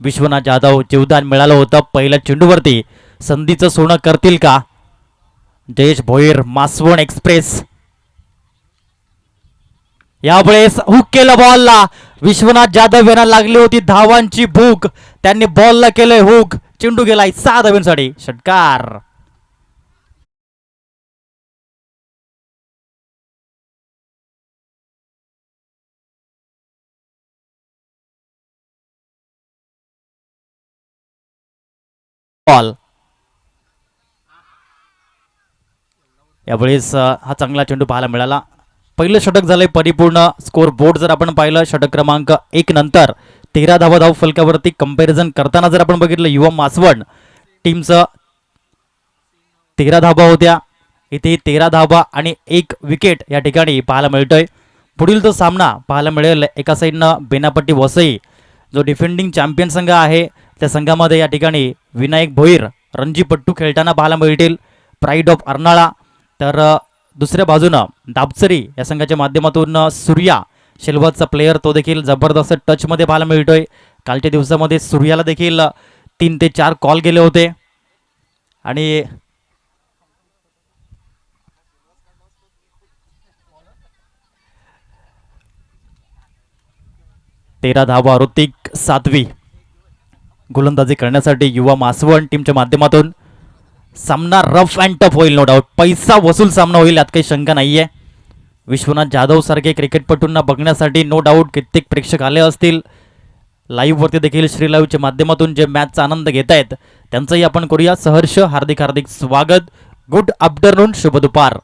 [SPEAKER 2] विश्वनाथ जाधव जीवदान मिळालं होतं पहिल्या चेंडूवरती. संधीचं सोनं करतील का? जयेश भोईर मासवण एक्सप्रेस यावेळेस हुक केलं बॉलला. विश्वनाथ जाधव यांना लागली होती धावांची भूक. त्यांनी बॉलला केलंय हुक. चेंडू गेलाय 6 धावांसाठी. षटकार. बॉल यावेळेस हा चांगला चेंडू पाहायला मिळाला. पहिलं षटक झालंय परिपूर्ण. स्कोर बोर्ड जर आपण पाहिलं षटक क्रमांक 1 नंतर 13 धावा धाव फलकावरती कंपॅरिझन करताना जर आपण बघितलं युवा मासवण टीमचं 13 धावा होत्या. इथे 13 धावा आणि 1 विकेट या ठिकाणी पाहायला मिळतोय. पुढील तो सामना पाहायला मिळेल एका साईडनं बेनापट्टी वसई जो डिफेंडिंग चॅम्पियन संघ आहे त्या संघामध्ये या ठिकाणी विनायक भोईर रणजीपट्टू खेळताना पाहायला मिळतील. Pride of Arnala. तर दुसऱ्या बाजूनं दाबचरी या संघाच्या माध्यमातून सूर्या शेलवाचा प्लेयर तो देखील जबरदस्त टचमध्ये पाहायला मिळतोय. कालच्या दिवसामध्ये सूर्याला देखील 3 ते 4 कॉल गेले होते आणि तेरा धावा. ऋतिक सातवी गोलंदाजी करण्यासाठी युवा मासवण टीमच्या माध्यमातून. सामना रफ अँड टफ होईल नो डाऊट. पैसा वसूल सामना होईल यात काही शंका नाहीये. विश्वनाथ जाधव सारखे क्रिकेटपटूंना बघण्यासाठी नो डाऊट कित्येक प्रेक्षक आले असतील. लाईव्हवरती देखील श्री लाईव्हच्या माध्यमातून जे मॅचचा आनंद घेत आहेत त्यांचंही आपण करूया सहर्ष हार्दिक हार्दिक स्वागत. गुड आफ्टरनून, शुभ दुपार.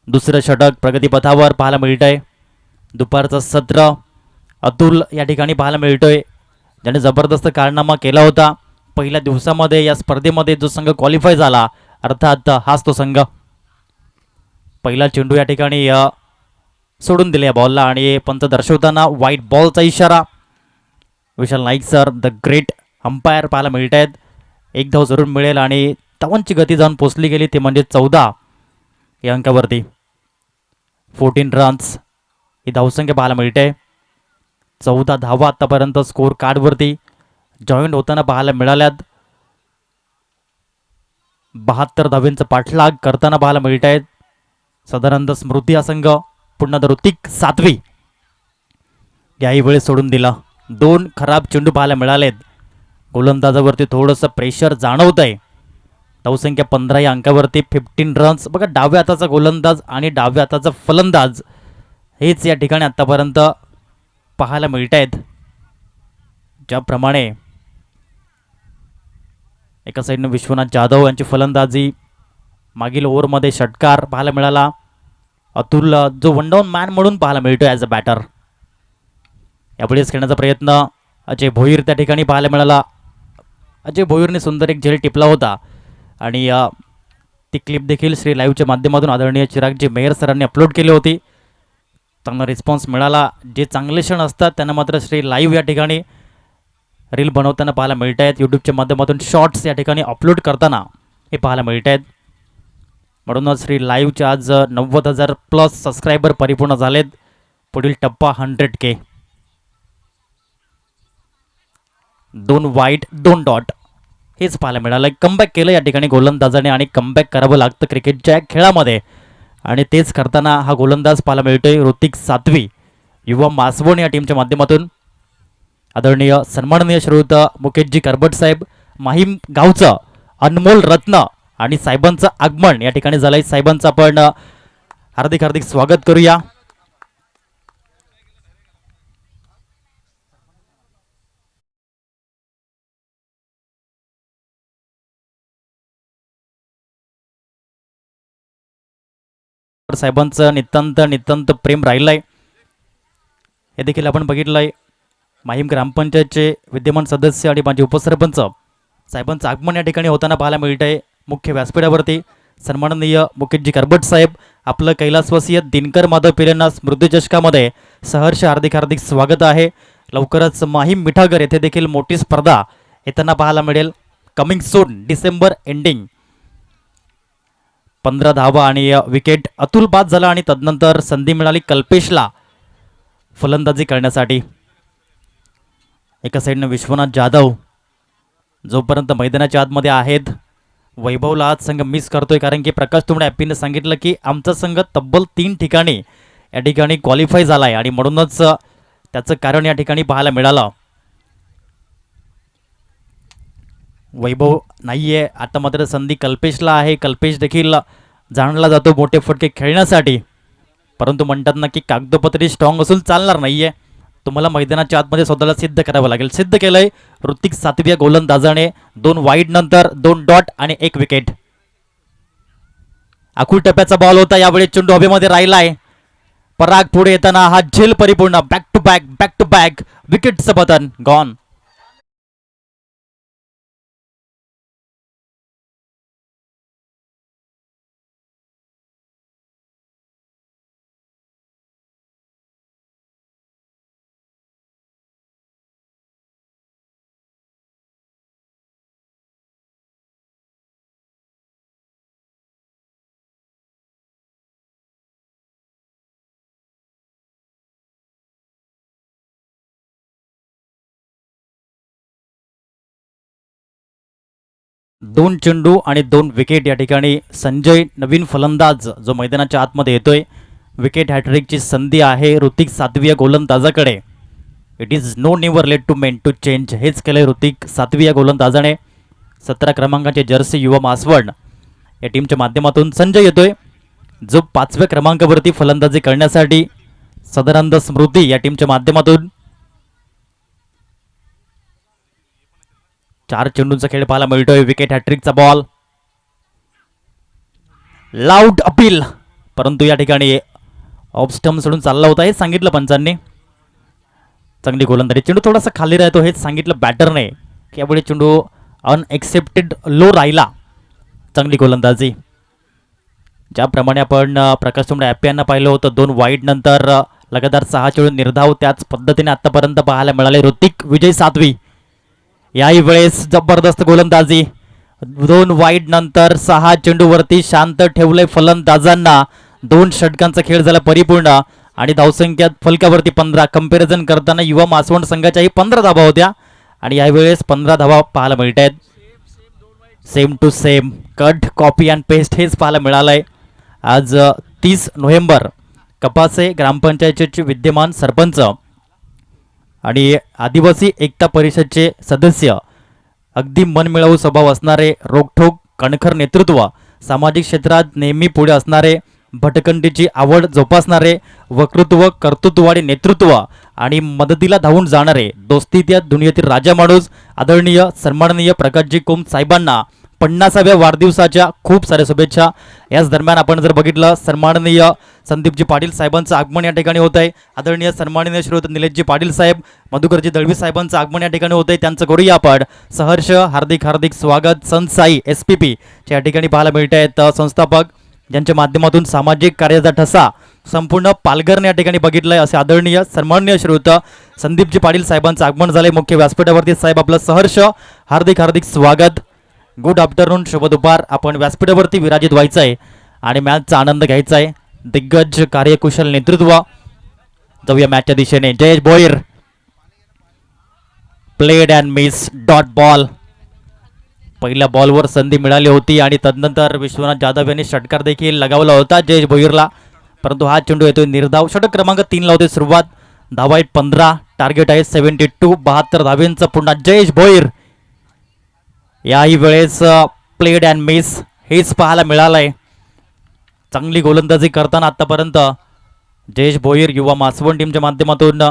[SPEAKER 2] दुसरं षटक प्रगतीपथावर पाहायला मिळतंय. दुपारचं सत्र अतुल या ठिकाणी पाहायला मिळतोय ज्याने जबरदस्त कारनामा केला होता पहिल्या दिवसामध्ये. या स्पर्धेमध्ये जो संघ क्वालिफाय झाला अर्थात हाच तो संघ. पहिला चेंडू या ठिकाणी सोडून दिले या बॉलला आणि पंत दर्शवताना व्हाईट बॉलचा इशारा. Vishal Naik sir the great umpire पाहायला मिळत आहेत. एक धाव जरूर मिळेल आणि धावांची गती जाऊन पोचली गेली ते म्हणजे 14 या अंकावरती. 14 रन्स ही धावसंख्या पाहायला मिळते. 14 धावा आतापर्यंत स्कोर कार्डवरती जॉईंट होताना पाहायला मिळाल्यात. 72 धावेंचा पाठलाग करताना पाहायला मिळत आहेत. साधारणतः स्मृती हा संघ पुन्हा ऋतिक सातवी याही वेळेस सोडून दिला. 2 खराब चेंडू पाहायला मिळालेत. गोलंदाजावरती थोडंसं प्रेशर जाणवत आहे. धावसंख्या 15 या अंकावरती. 15 रन्स. बघा डाव्या हाताचा गोलंदाज आणि डाव्या हाताचा फलंदाज हेच या ठिकाणी आतापर्यंत पाहायला मिळत आहेत. ज्याप्रमाणे एका साईडनं विश्वनाथ जाधव यांची फलंदाजी. मागील ओव्हरमध्ये षटकार पाहायला मिळाला. अतुल जो वन डाऊन मॅन म्हणून पाहायला मिळतो ॲज अ बॅटर. यापुढेच खेळण्याचा प्रयत्न अजय भोईर त्या ठिकाणी पाहायला मिळाला. अजय भोईरने सुंदर एक झेल टिपला होता आणि ती क्लिप देखील श्री लाईव्हच्या माध्यमातून आदरणीय चिरागजी मेहर सरांनी अपलोड केली होती. चांगला रिस्पॉन्स मिळाला. जे चांगले क्षण असतात त्यांना मात्र श्री लाईव्ह या ठिकाणी रील बनवताना पाहायला मिळत आहेत. यूट्यूबच्या माध्यमातून शॉर्ट्स या ठिकाणी अपलोड करताना हे पाहायला मिळत आहेत. म्हणूनच श्री लाईव्हच्या आज 90,000+ सबस्क्रायबर परिपूर्ण झालेत. पुढील टप्पा 100K. 2 वाईट 2 डॉट हेच पाहायला मिळालं. कमबॅक केलं या ठिकाणी गोलंदाजाने आणि कमबॅक करावं लागतं क्रिकेटच्या खेळामध्ये आणि तेच करताना हा गोलंदाज पाहायला मिळतोय ऋतिक सातवी युवा मासवण या टीमच्या माध्यमातून. आदरणीय सन्माननीय श्रीयुत मुकेशजी करबट साहेब माहीम गावचं अनमोल रत्न आणि साहेबांचं आगमन या ठिकाणी झालंय. साहेबांचं आपण हार्दिक हार्दिक स्वागत करूया. साहेबांचं नितांत प्रेम राहिलंय हे देखील आपण बघितलंय. माहीम ग्रामपंचायतचे विद्यमान सदस्य आणि माझे उपसरपंच साहेबांचं आगमन या ठिकाणी होताना पाहायला मिळत आहे. मुख्य व्यासपीठावरती सन्माननीय मुकेशजी करबट साहेब आपलं कैलासवासीय दिनकर माधव पिलेंना स्मृतिचषकामध्ये सहर्ष हार्दिक हार्दिक स्वागत आहे. लवकरच माहीम मिठागर येथे देखील मोठी स्पर्धा येताना पाहायला मिळेल. Coming soon December ending. 15 धावा आणि विकेट अतुल बाद झाला आणि तदनंतर संधी मिळाली कल्पेशला फलंदाजी करण्यासाठी. एका साईडनं विश्वनाथ जाधव जोपर्यंत मैदानाच्या आतमध्ये आहेत. वैभवला आज संघ मिस करतोय कारण की प्रकाश तुमडे हॅपीने सांगितलं की आमचा संघ तब्बल 3 ठिकाणी या ठिकाणी क्वालिफाय झाला आहे आणि म्हणूनच त्याचं कारण या ठिकाणी पाहायला मिळालं. वैभव नाहीये आता, मात्र संधी कल्पेशला आहे. कल्पेश देखील जाणला जातो मोठे फटके खेळण्यासाठी, परंतु म्हणतात ना की कागदोपत्री स्ट्रॉंग असून चालणार नाहीये. तुम्हाला मैदानाच्या आतमध्ये स्वतःला सिद्ध करावं लागेल. सिद्ध केलंय ऋतिक सातव्या गोलंदाजाने. 2 वाईड नंतर 2 डॉट आणि 1 विकेट. आखूड टप्प्याचा बॉल होता, यावेळी चेंडू हवेमध्ये राहिलाय. पराग पुढे येताना हा झेल परिपूर्ण बॅक टू बॅक विकेटचं पतन गॉन. दोन चेंडू आणि 2 विकेट या ठिकाणी संजय नवीन फलंदाज जो मैदानाच्या आतमध्ये येतोय. विकेट हॅट्रिकची संधी आहे ऋतिक सातव्या गोलंदाजाकडे. It is no never late to men to change. हेच केलंय ऋतिक सातव्या गोलंदाजाने. 17 क्रमांकाचे जर्सी युवा मासवड या टीमच्या माध्यमातून संजय येतोय जो 5व्या क्रमांकावरती फलंदाजी करण्यासाठी. सदानंद स्मृती या टीमच्या माध्यमातून 4 चेंडूंचा खेळ पाहायला मिळतोय. विकेट हॅट्रिकचा बॉल. लाऊड अपील, परंतु या ठिकाणी ऑफ स्टंप सोडून चालला होता हे सांगितलं पंचांनी. चांगली गोलंदाजी. चेंडू थोडासा खाली राहतो हेच सांगितलं बॅटरने. यावेळी चेंडू अनएक्सेप्टेड लो राहिला. चांगली गोलंदाजी. ज्याप्रमाणे आपण प्रकाश तुमडे हॅपी यांना पाहिलं होतं 2 वाईड नंतर लगातार 6 चेंडू निर्धाव, त्याच पद्धतीने आतापर्यंत पाहायला मिळाले. ऋतिक विजय सातवी याही वेळेस जबरदस्त गोलंदाजी. 2 वाईड नंतर 6 चेंडूवरती शांत ठेवलंय फलंदाजांना. 2 षटकांचा खेळ झाला परिपूर्ण आणि धावसंख्यात फलकावरती 15. कंपॅरिझन करताना युवा मासवड संघाच्याही 15 धावा होत्या आणि यावेळेस 15 धावा पाहायला मिळत आहेत. Same to same cut copy and paste हेच पाहायला मिळालंय. आज 30 नोव्हेंबर कपासे ग्रामपंचायतीचे विद्यमान सरपंच आणि आदिवासी एकता परिषदचे सदस्य, अगदी मनमिळावू स्वभाव असणारे, रोखठोक कणखर नेतृत्व, सामाजिक क्षेत्रात नेहमी पुढे असणारे, भटकंतीची आवड जोपासणारे, वक्तृत्व कर्तृत्ववाडी नेतृत्व आणि मदतीला धावून जाणारे, दोस्तीत या दुनियेतील राजा माणूस आदरणीय सन्माननीय प्रकाशजी कोम साहेबांना 50व्या वाढदिवसाच्या खूप साऱ्या शुभेच्छा. याच दरम्यान आपण जर बघितलं सन्माननीय संदीपजी पाटील साहेबांचं आगमन या ठिकाणी होत आहे. आदरणीय सन्माननीय श्रीयुत निलेशजी पाटील साहेब, मधुकरजी दळवी साहेबांचं आगमन या ठिकाणी होत आहे. त्यांचं करूया आपण सहर्ष हार्दिक हार्दिक स्वागत. संसाई SPP या ठिकाणी पाहायला मिळत आहेत. संस्थापक ज्यांच्या माध्यमातून सामाजिक कार्याचा ठसा संपूर्ण पालघरने या ठिकाणी बघितलंय असे आदरणीय सन्माननीय श्रीयुत संदीपजी पाटील साहेबांचं आगमन झालंय मुख्य व्यासपीठावरती. साहेब आपलं सहर्ष हार्दिक हार्दिक स्वागत. गुड आफ्टरनून, शुभ दुपार. आपण व्यासपीठावरती विराजित व्हायचं आहे आणि मॅचचा आनंद घ्यायचा आहे. दिग्गज कार्यकुशल नेतृत्व. जाऊया मॅचच्या दिशेने. Jayesh Bhoir played and miss dot ball. पहिल्या बॉलवर संधी मिळाली होती आणि तदनंतर विश्वनाथ जाधव यांनी षटकार देखील लगावला होता जयेश भोईरला, परंतु हा चेंडू येतोय निर्धाव. षटक क्रमांक 3 ला होते सुरुवात. धावा आहेत 15. टार्गेट आहे 72. 72 धावेंचा पुन्हा जयेश भोईर. याही वेळेस प्लेड अँड मिस हेच पाहायला मिळालंय. चांगली गोलंदाजी करताना आतापर्यंत जयेश भोईर युवा मासवण टीमच्या माध्यमातून.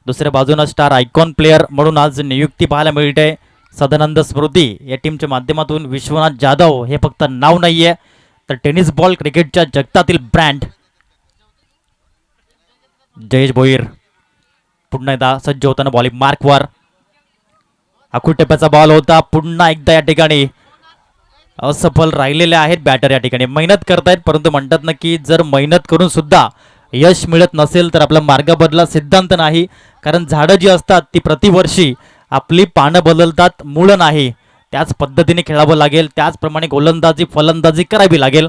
[SPEAKER 2] दुसऱ्या बाजूने स्टार आयकॉन प्लेयर म्हणून आज नियुक्ती पाहायला मिळते. सदानंद स्मृती या टीमच्या माध्यमातून. विश्वनाथ जाधव हे फक्त नाव नाहीये तर टेनिस बॉल क्रिकेटच्या जगतातील ब्रँड. जयेश भोईर पुन्हा एकदा सज्ज होताना बॉलिंग मार्कवर. आखूड टप्प्याचा बॉल होता. पुन्हा एकदा या ठिकाणी असफल राहिलेले आहेत बॅटर. या ठिकाणी मेहनत करतायत, परंतु म्हणतात ना की जर मेहनत करून सुद्धा यश मिळत नसेल तर आपला मार्ग बदला सिद्धांत नाही. कारण झाडं जी असतात ती प्रतिवर्षी आपली पानं बदलतात, मूळ नाही. त्याच पद्धतीने खेळावं लागेल, त्याचप्रमाणे गोलंदाजी फलंदाजी करावी लागेल.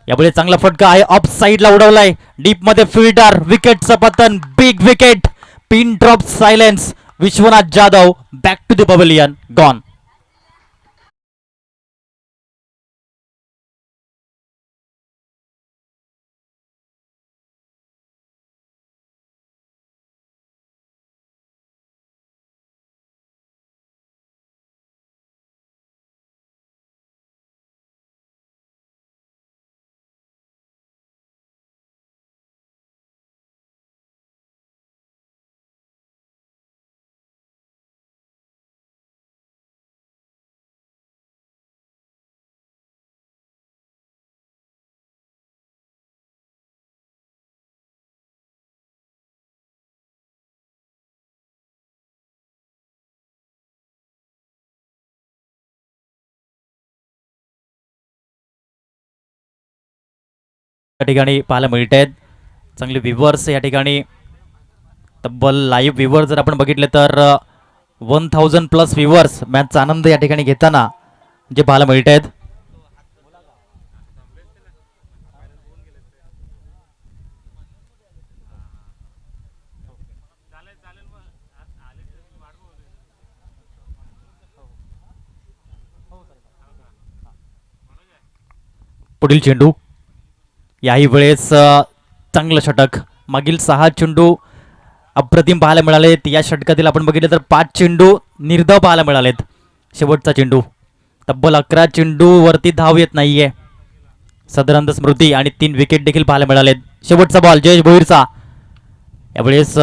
[SPEAKER 2] यापुढे चांगला फटका आहे, ऑफ साईडला उडवलाय, डीप मध्ये फिल्डर, विकेटचं पतन, big wicket, pin drop silence. Vishwanath Jadhav back to the pavilion, gone. या ठिकाणी पाहायला मिळत आहेत चांगले व्ह्यूवर्स या ठिकाणी. तब्बल लाईव्ह व्ह्यूवर जर आपण बघितले तर 1000+ व्ह्यूवर्स मॅचचा आनंद या ठिकाणी घेताना जे पाहायला मिळत आहेत. पुढील चेंडू, याही वेळेस चांगलं षटक. मागील 6 चेंडू अप्रतिम पाहायला मिळालेत. या षटकातील आपण बघितलं तर 5 चेंडू निर्धाव पाहायला मिळालेत. शेवटचा चेंडू, तब्बल 11 चेंडू वरती धाव येत नाहीये. सदरंद स्मृती आणि 3 विकेट देखील पाहायला मिळालेत. शेवटचा बॉल जयेश भोईरचा. यावेळेस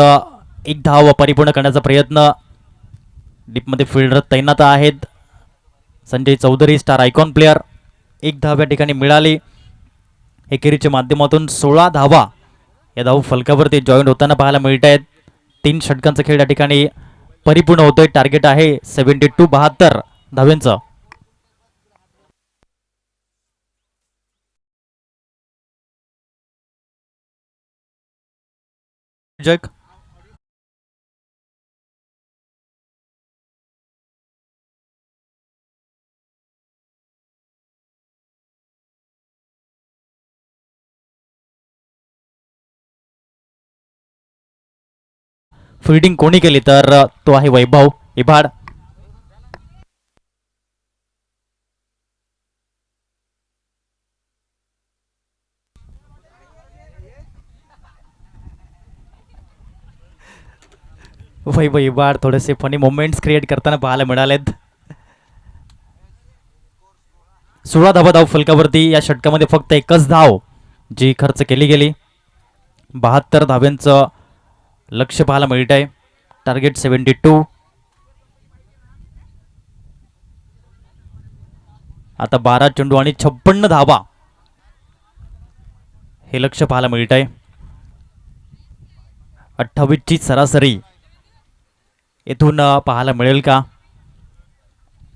[SPEAKER 2] एक धाव परिपूर्ण करण्याचा प्रयत्न. डीपमध्ये फिल्डर तैनात आहेत. Sanjay Chaudhari star icon player. एक धाव या ठिकाणी मिळाली. एकेरीच्या माध्यमातून 16 धावा या धाव फलकावरती जॉईंट होताना पाहायला मिळत आहेत. 3 षटकांचा खेळ या ठिकाणी परिपूर्ण होतोय. टार्गेट आहे 72 धाव्यांचं. जग फिल्डिंग कोणी केली तर तो आहे वैभव इबाड. वैभव इबाड थोडेसे फनी मोमेंट्स क्रिएट करताना पाहायला मिळालेत. 16 धावा धाव फलकावरती. या षटकामध्ये फक्त एकच धाव जी खर्च केली गेली. 72 धाव्यांचं लक्ष पाहायला मिळत आहे. टार्गेट 72. आता 12 चेंडू आणि 56 धावा हे लक्ष पाहायला मिळत आहे. 28ची सरासरी येथून पाहायला मिळेल का?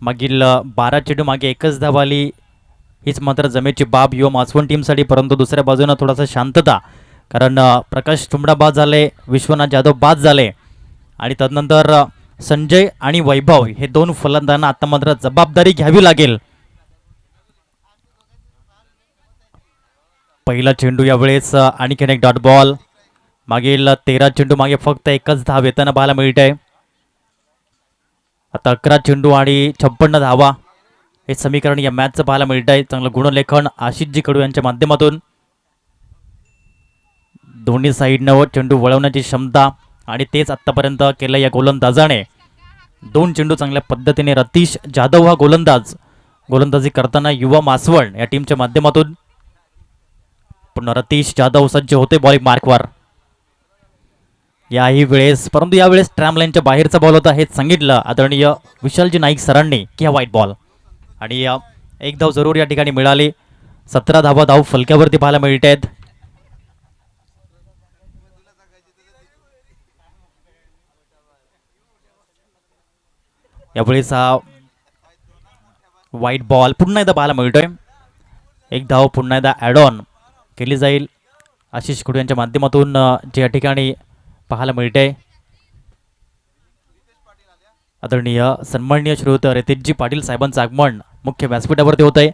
[SPEAKER 2] मागील 12 चेंडू मागे एकच धाव आली. हीच मात्र जमेची बाब युवा मासवण टीमसाठी. परंतु दुसऱ्या बाजूनं थोडासा शांतता, कारण प्रकाश तुंबडा बाद झाले, विश्वनाथ जाधव बाद झाले आणि तदनंतर संजय आणि वैभव हे 2 फलंदाजांना आता मात्र जबाबदारी घ्यावी लागेल. पहिला चेंडू यावेळेस आणखीन एक डॉट बॉल. मागील 13 चेंडू मागे फक्त एकच धाव येताना पाहायला मिळत आहे. आता 11 चेंडू आणि 56 धावा हे समीकरण या मॅचचं पाहायला मिळत आहे. चांगलं गुणलेखन आशिषजी कडू यांच्या माध्यमातून. दोन्ही साईडनं चेंडू वळवण्याची क्षमता आणि तेच आत्तापर्यंत केलं या गोलंदाजाने. 2 चेंडू चांगल्या पद्धतीने रतीश जाधव हा गोलंदाजी करताना युवा मासवण या टीमच्या माध्यमातून. पुन्हा रतीश जाधव सज्ज होते बॉलिंग मार्कवर. याही वेळेस, परंतु यावेळेस ट्रॅम लाईनच्या बाहेरचा बॉल होता हेच सांगितलं आदरणीय विशालजी नाईक सरांनी की हा वाईट बॉल. आणि एक धाव जरूर या ठिकाणी मिळाली. 17 धावा धाव फलक्यावरती पाहायला मिळत आहेत. यावेळेस हा वाईट बॉल पुन्हा एकदा पाहायला मिळतोय. एक धाव पुन्हा एकदा ॲड ऑन केली जाईल आशिष खुडे यांच्या माध्यमातून, जे या ठिकाणी पाहायला मिळते. आदरणीय सन्माननीय श्रीयुत रितेशजी पाटील साहेबांचं आगमन मुख्य व्यासपीठावरती होत आहे.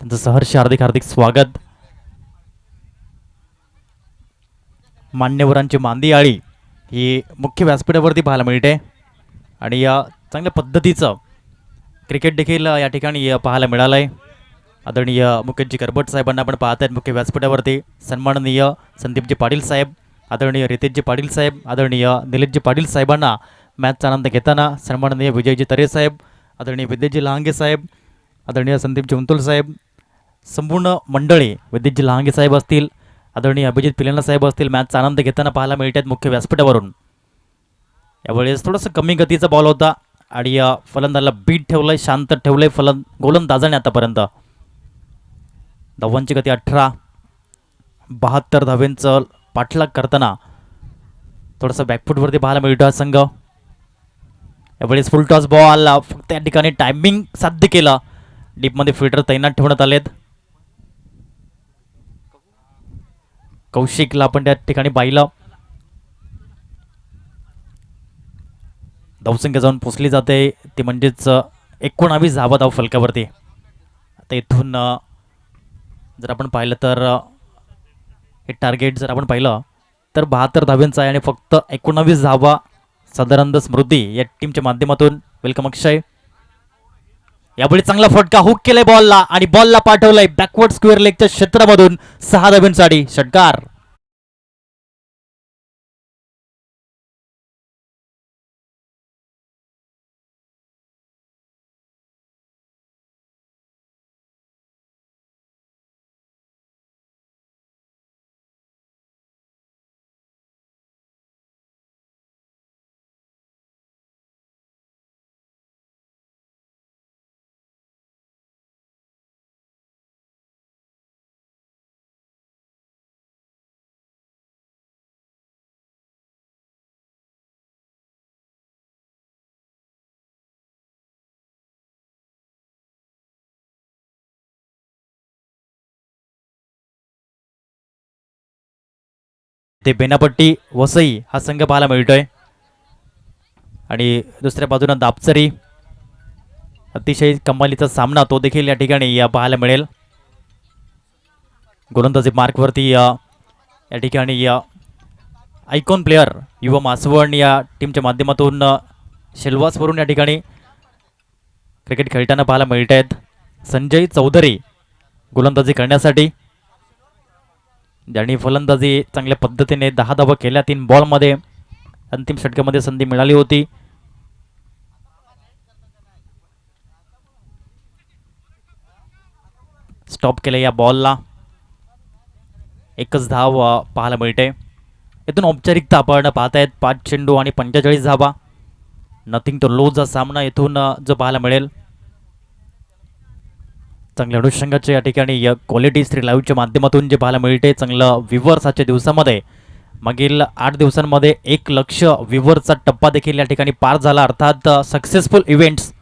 [SPEAKER 2] त्यांचं सहर्ष हार्दिक हार्दिक स्वागत. मान्यवरांची मांदी आळी ही मुख्य व्यासपीठावरती पाहायला मिळते आणि या चांगल्या पद्धतीचं क्रिकेट देखील या ठिकाणी पाहायला मिळालं आहे. आदरणीय मुकेशजी करबट साहेबांना आपण पाहत आहेत मुख्य व्यासपीठावरती. सन्माननीय संदीपजी पाटील साहेब, आदरणीय रितेशजी पाटील साहेब, आदरणीय निलेशजी पाटील साहेबांना मॅचचा आनंद घेताना, सन्माननीय विजयजी तरे साहेब, आदरणीय विद्याजी लहांगे साहेब, आदरणीय संदीपजी उंतुल साहेब, संपूर्ण मंडळी, विद्याजी लहांगे साहेब असतील, आदरणीय अभिजित पिलेना साहेब असतील, मॅचचा आनंद घेताना पाहायला मिळतात मुख्य व्यासपीठावरून. यावेळेस थोडंसं कमी गतीचा बॉल होता आणि फलंदाला बीट ठेवलंय, शांत ठेवलंय गोलंदाजाने आतापर्यंत. धावांची गती 18, 72 धावांचं पाठलाग करताना थोडंसं बॅकफूटवरती पाहायला मिळतो हा संघ. यावेळेस फुल टॉस बॉल फक्त या ठिकाणी टायमिंग साध्य केलं. डीपमध्ये फिल्डर तैनात ठेवण्यात आलेत. कौशिकला आपण त्या ठिकाणी पाहिलं. धावसंख्या जाऊन पोचली जाते ती म्हणजेच 19 धावा धाव फलकावरती. आता इथून जर आपण पाहिलं तर हे टार्गेट जर आपण पाहिलं तर 72 धाव्यांचं आहे आणि फक्त 19 धावा. सदानंद स्मृती या टीमच्या माध्यमातून वेलकम अक्षय. यावेळी चांगला फटका हुक केलाय बॉलला आणि बॉलला पाठवलाय बॅकवर्ड स्क्वेअर लेगच्या क्षेत्रामधून 6 धाव्यांसाठी षटकार. ते बेनापट्टी वसई हा संघ पाहायला मिळतोय आणि दुसऱ्या बाजूला दापचरी. अतिशय कमालीचा सामना तो देखील या ठिकाणी पाहायला मिळेल. गोलंदाजी मार्कवरती या ठिकाणी आयकॉन प्लेअर युवा मासवण या टीमच्या माध्यमातून शेलवासवरून या ठिकाणी क्रिकेट खेळताना पाहायला मिळत आहेत. संजय चौधरी गोलंदाजी करण्यासाठी, ज्यांनी फलंदाजी चांगल्या पद्धतीने 10 धावा केल्या 3 बॉलमध्ये. अंतिम षटकामध्ये संधी मिळाली होती. स्टॉप केलं या बॉलला. एकच धाव पाहायला मिळते. इथून औपचारिकता आपण पाहतायत 5 चेंडू आणि 45 धावा. नथिंग टू लूजचा सामना इथून जो पाहायला मिळेल. चांगल्या अनुषंगाचे या ठिकाणी क्वालिटी स्त्री लाईव्हच्या माध्यमातून जे पाहायला मिळते. चांगलं व्ह्यूवर्स आजच्या दिवसामध्ये मागील 8 दिवसांमध्ये 1 लक्ष व्ह्यूवर्सचा टप्पा देखील या ठिकाणी पार झाला, अर्थात सक्सेसफुल इव्हेंट्स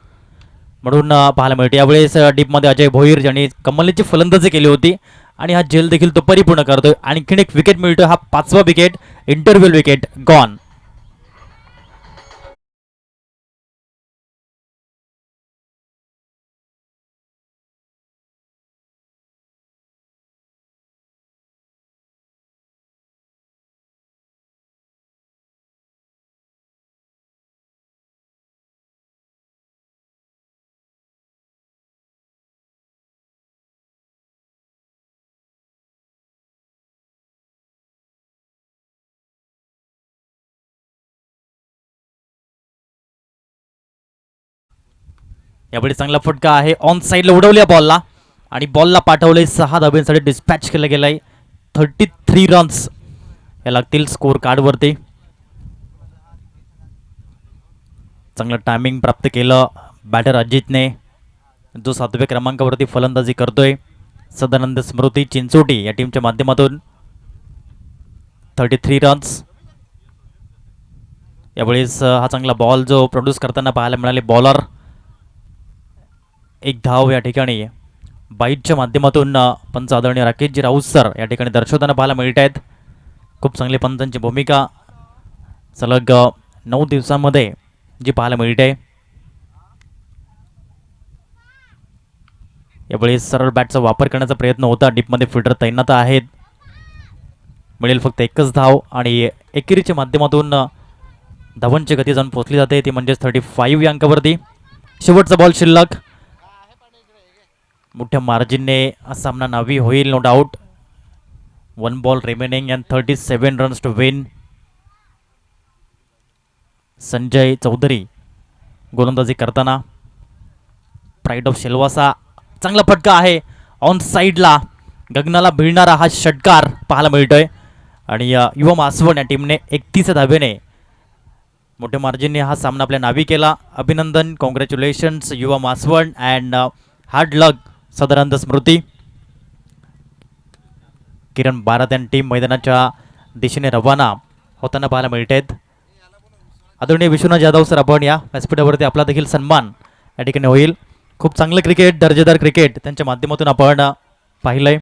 [SPEAKER 2] म्हणून पाहायला मिळते. यावेळेस डीपमध्ये अजय भोईर ज्यांनी कमालीची फलंदाजी केली होती आणि हा झेल देखील तो परिपूर्ण करतोय. आणखीन एक विकेट मिळतोय, हा 5वा विकेट, इंटरव्ह्यू विकेट गॉन. यावेळी चांगला फटका आहे, ऑन साईडला उडवल्या बॉलला आणि बॉलला पाठवलंय 6 धाब्यांसाठी डिस्पॅच केलं गेलंय. 33 रन्स या लागतील स्कोर कार्डवरती. चांगलं टायमिंग प्राप्त केलं बॅटर अजितने, जो 7व्या क्रमांकावरती फलंदाजी करतोय. सदानंद स्मृती चिंचोटी या टीमच्या माध्यमातून 33 रन्स. यावेळेस हा चांगला बॉल जो प्रोड्यूस करताना पाहायला मिळाले बॉलर. एक धाव या ठिकाणी बाईटच्या माध्यमातून पंच आदरणीय राकेशजी राऊत सर या ठिकाणी दर्शवताना पाहायला मिळत आहेत. खूप चांगली पंचांची भूमिका सलग 9 दिवसांमध्ये जी पाहायला मिळते. यावेळेस सरळ बॅटचा वापर करण्याचा प्रयत्न होता. डीपमध्ये फिल्डर तैनात आहेत. मिळेल फक्त एकच धाव आणि एकेरीच्या माध्यमातून धावांची गती जाऊन पोहोचली जाते ती म्हणजेच 35 या अंकावरती. शेवटचा बॉल शिल्लक. मोठ्या मार्जिनने हा सामना नावी होईल no doubt. 1 ball remaining and 37 runs to win. Sanjay Chaudhari गोलंदाजी करताना. प्राईड ऑफ सिल्वासा चांगला फटका आहे ऑन साईडला. गगनाला भिडणारा हा षटकार पाहायला मिळतोय आणि युवा मासवण या टीमने 31 धावेने मोठ्या मार्जिनने हा सामना आपल्या नावी केला. अभिनंदन, कॉंग्रॅच्युलेशन्स युवा मासवण अँड हार्ड लक सदरांत स्मृती. किरण बारात आणि टीम मैदानाच्या दिशेने रवाना होताना पाहायला मिळत आहेत. आदरणीय विश्वनाथ जाधव सर, आपण या व्यासपीठावरती आपला देखील सन्मान या ठिकाणी होईल. खूप चांगलं क्रिकेट, दर्जेदार क्रिकेट त्यांच्या माध्यमातून आपण पाहिलंय.